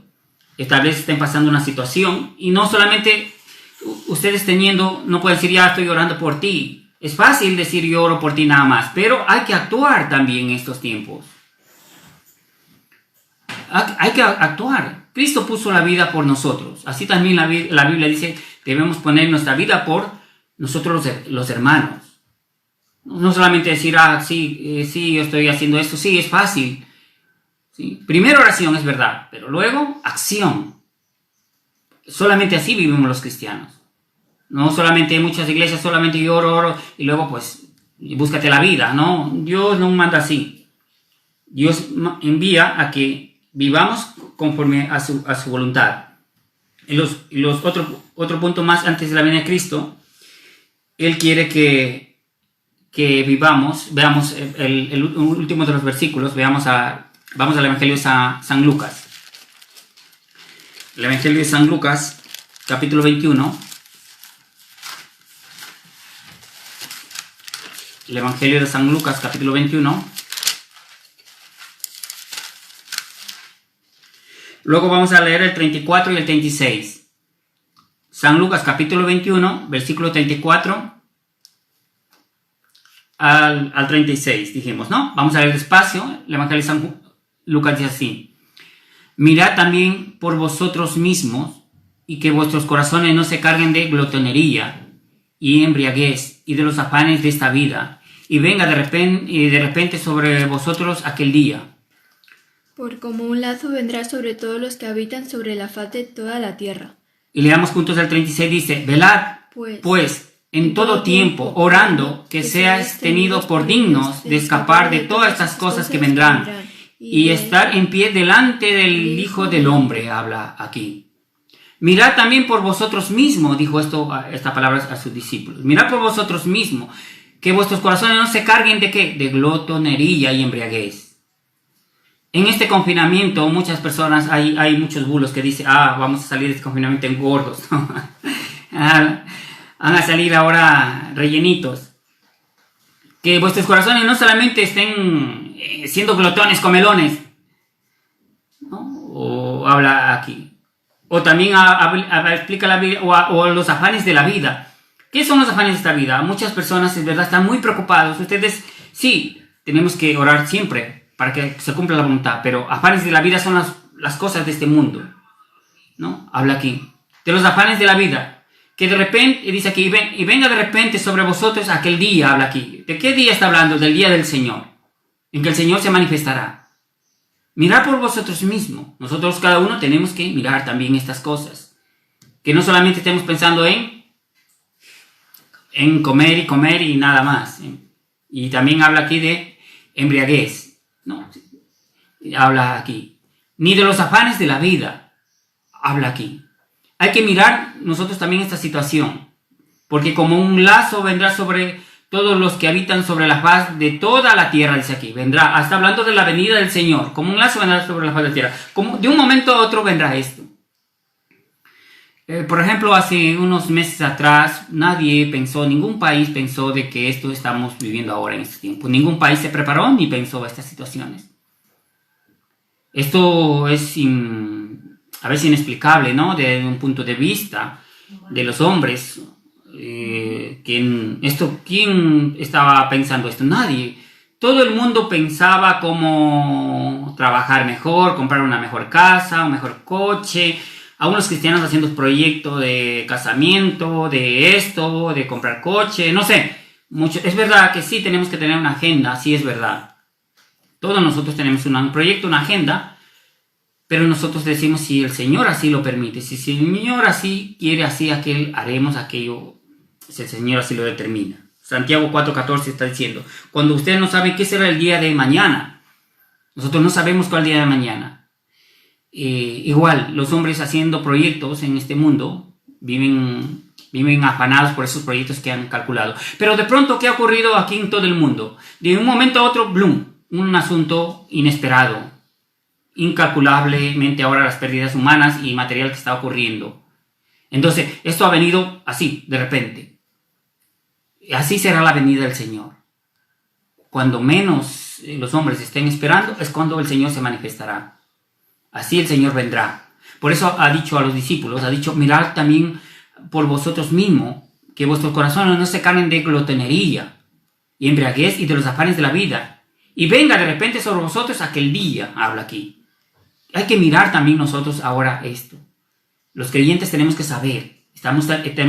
Tal vez estén pasando una situación y no solamente ustedes no pueden decir ya estoy orando por ti. Es fácil decir yo oro por ti nada más, pero hay que actuar también en estos tiempos. hay que actuar. Cristo puso la vida por nosotros. Así también la Biblia dice, debemos poner nuestra vida por nosotros los hermanos. No solamente decir, sí, yo estoy haciendo esto, sí, es fácil. ¿Sí? Primero oración, es verdad, pero luego acción. Solamente así vivimos los cristianos. No solamente en muchas iglesias, solamente yo oro y luego pues búscate la vida. No, Dios no manda así. Dios envía a que vivamos conforme a su voluntad. Y otro punto más antes de la venida de Cristo, Él quiere que vivamos, veamos el último de los versículos, vamos al Evangelio de San Lucas. El Evangelio de San Lucas, capítulo 21. El Evangelio de San Lucas, capítulo 21. Luego vamos a leer el 34 y el 36. San Lucas, capítulo 21, versículo 34 al 36, dijimos, ¿no? Vamos a leer despacio. El Evangelio de San Lucas dice así: mirad también por vosotros mismos, y que vuestros corazones no se carguen de glotonería y embriaguez y de los afanes de esta vida, y venga de repente sobre vosotros aquel día. Por como un lazo vendrá sobre todos los que habitan sobre la faz de toda la tierra. Y leamos juntos el 36, dice: velad, pues, en todo tiempo, orando, que seáis tenidos por dignos de escapar de todas estas cosas que vendrán, y estar en pie delante del Hijo del Hombre. Habla aquí. Mirad también por vosotros mismos, dijo esta palabra a sus discípulos. Mirad por vosotros mismos, que vuestros corazones no se carguen de ¿qué? De glotonería y embriaguez. En este confinamiento, muchas personas, hay muchos bulos que dicen, vamos a salir de este confinamiento en gordos. Van a salir ahora rellenitos. Que vuestros corazones no solamente estén siendo glotones, comelones, ¿no? O habla aquí. O también explica la vida, o los afanes de la vida. ¿Qué son los afanes de esta vida? Muchas personas, es verdad, están muy preocupados. Ustedes, sí, tenemos que orar siempre para que se cumpla la voluntad, pero afanes de la vida son las cosas de este mundo, ¿no? Habla aquí. De los afanes de la vida. Que de repente, dice aquí, y venga de repente sobre vosotros aquel día, habla aquí. ¿De qué día está hablando? Del día del Señor, en que el Señor se manifestará. Mirad por vosotros mismos. Nosotros cada uno tenemos que mirar también estas cosas. Que no solamente estemos pensando en comer y nada más. Y también habla aquí de embriaguez. No, habla aquí. Ni de los afanes de la vida. Habla aquí. Hay que mirar nosotros también esta situación. Porque como un lazo vendrá sobre todos los que habitan sobre la faz de toda la tierra, dice aquí. Vendrá, está hablando de la venida del Señor. Como un lazo vendrá sobre la faz de la tierra. Como de un momento a otro vendrá esto. Por ejemplo, hace unos meses atrás, ningún país pensó de que esto estamos viviendo ahora en este tiempo. Ningún país se preparó ni pensó estas situaciones. Esto es a veces inexplicable, ¿no? Desde un punto de vista de los hombres. ¿Quién estaba pensando esto? Nadie. Todo el mundo pensaba cómo trabajar mejor, comprar una mejor casa, un mejor coche. Algunos cristianos haciendo proyectos de casamiento, de comprar coche, no sé. Es verdad que sí tenemos que tener una agenda, sí es verdad. Todos nosotros tenemos un proyecto, una agenda, pero nosotros decimos si el Señor así lo permite, si el Señor así quiere, así haremos aquello, si el Señor así lo determina. Santiago 4:14 está diciendo, cuando ustedes no saben qué será el día de mañana, nosotros no sabemos cuál día de mañana. Igual, los hombres haciendo proyectos en este mundo viven afanados por esos proyectos que han calculado. Pero de pronto, ¿qué ha ocurrido aquí en todo el mundo? De un momento a otro, ¡blum! Un asunto inesperado. Incalculablemente ahora las pérdidas humanas y material que está ocurriendo. Entonces, esto ha venido así, de repente. Así será la venida del Señor. Cuando menos los hombres estén esperando, es cuando el Señor se manifestará. Así el Señor vendrá. Por eso ha dicho a los discípulos, mirad también por vosotros mismos, que vuestros corazones no se carguen de glotonería y embriaguez y de los afanes de la vida. Y venga de repente sobre vosotros aquel día, habla aquí. hay que mirar también nosotros ahora esto. Los creyentes tenemos que saber, tenemos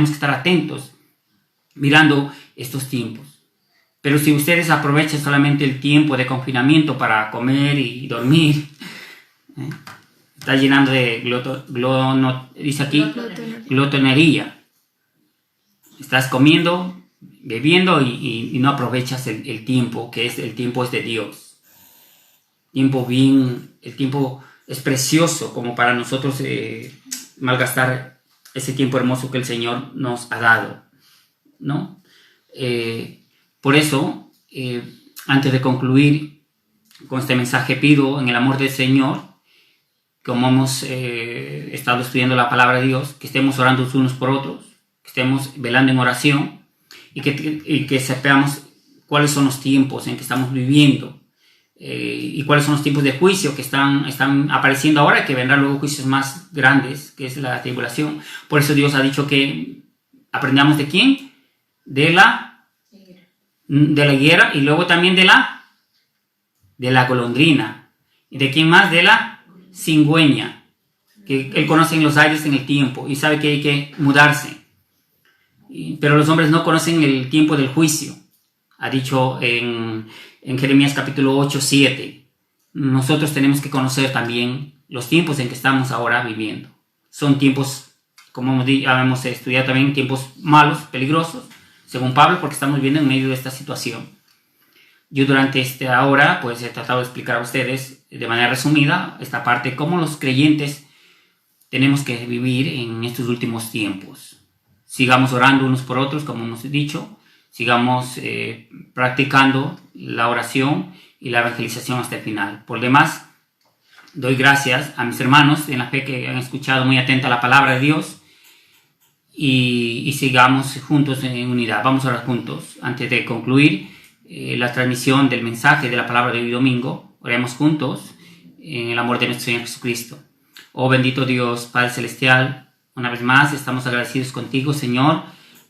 que estar atentos mirando estos tiempos. Pero si ustedes aprovechan solamente el tiempo de confinamiento para comer y dormir, está llenando de dice aquí, glotonería. Estás comiendo, bebiendo y no aprovechas el tiempo, que es el tiempo es de Dios. El tiempo es precioso como para nosotros malgastar ese tiempo hermoso que el Señor nos ha dado, ¿no? Por eso, antes de concluir con este mensaje, pido en el amor del Señor, como hemos estado estudiando la palabra de Dios, que estemos orando unos por otros, que estemos velando en oración y que sepamos cuáles son los tiempos en que estamos viviendo y cuáles son los tiempos de juicio que están apareciendo ahora, que vendrán luego juicios más grandes, que es la tribulación. Por eso Dios ha dicho que aprendamos ¿de quién? De la higuera y luego también de la golondrina. ¿Y de quién más? De la cigüeña, que Él conoce los aires en el tiempo y sabe que hay que mudarse. Pero los hombres no conocen el tiempo del juicio. Ha dicho en Jeremías capítulo 8, 7. Nosotros tenemos que conocer también los tiempos en que estamos ahora viviendo. Son tiempos, como hemos estudiado también, tiempos malos, peligrosos, según Pablo, porque estamos viviendo en medio de esta situación. Yo durante esta hora pues he tratado de explicar a ustedes de manera resumida esta parte, cómo los creyentes tenemos que vivir en estos últimos tiempos. Sigamos orando unos por otros, como hemos dicho, sigamos practicando la oración y la evangelización hasta el final. Por demás, doy gracias a mis hermanos en la fe que han escuchado muy atenta la palabra de Dios. Y sigamos juntos en unidad. Vamos a orar juntos. Antes de concluir la transmisión del mensaje de la palabra de hoy domingo, oremos juntos en el amor de nuestro Señor Jesucristo. Oh bendito Dios, Padre Celestial, una vez más estamos agradecidos contigo, Señor,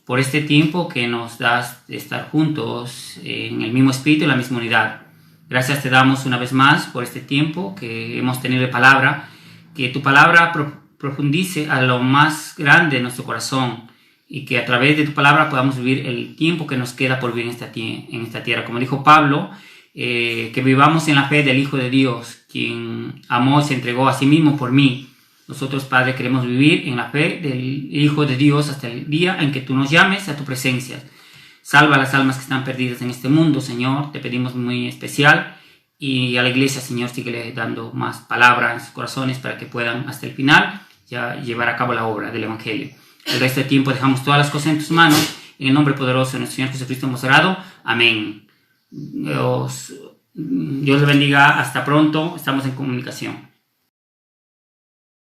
por este tiempo que nos das de estar juntos en el mismo espíritu y la misma unidad. Gracias te damos una vez más por este tiempo que hemos tenido de palabra, que tu palabra profundice a lo más grande de nuestro corazón y que a través de tu palabra podamos vivir el tiempo que nos queda por vivir en esta tierra. Como dijo Pablo, que vivamos en la fe del Hijo de Dios, quien amó y se entregó a sí mismo por mí. Nosotros, Padre, queremos vivir en la fe del Hijo de Dios hasta el día en que tú nos llames a tu presencia. Salva las almas que están perdidas en este mundo, Señor, te pedimos muy especial. Y a la iglesia, Señor, síguele dando más palabra en sus corazones para que puedan hasta el final ya llevar a cabo la obra del Evangelio. El resto del tiempo dejamos todas las cosas en tus manos. En el nombre poderoso de nuestro Señor Jesucristo hemos orado. Amén. Dios le bendiga. Hasta pronto. Estamos en comunicación.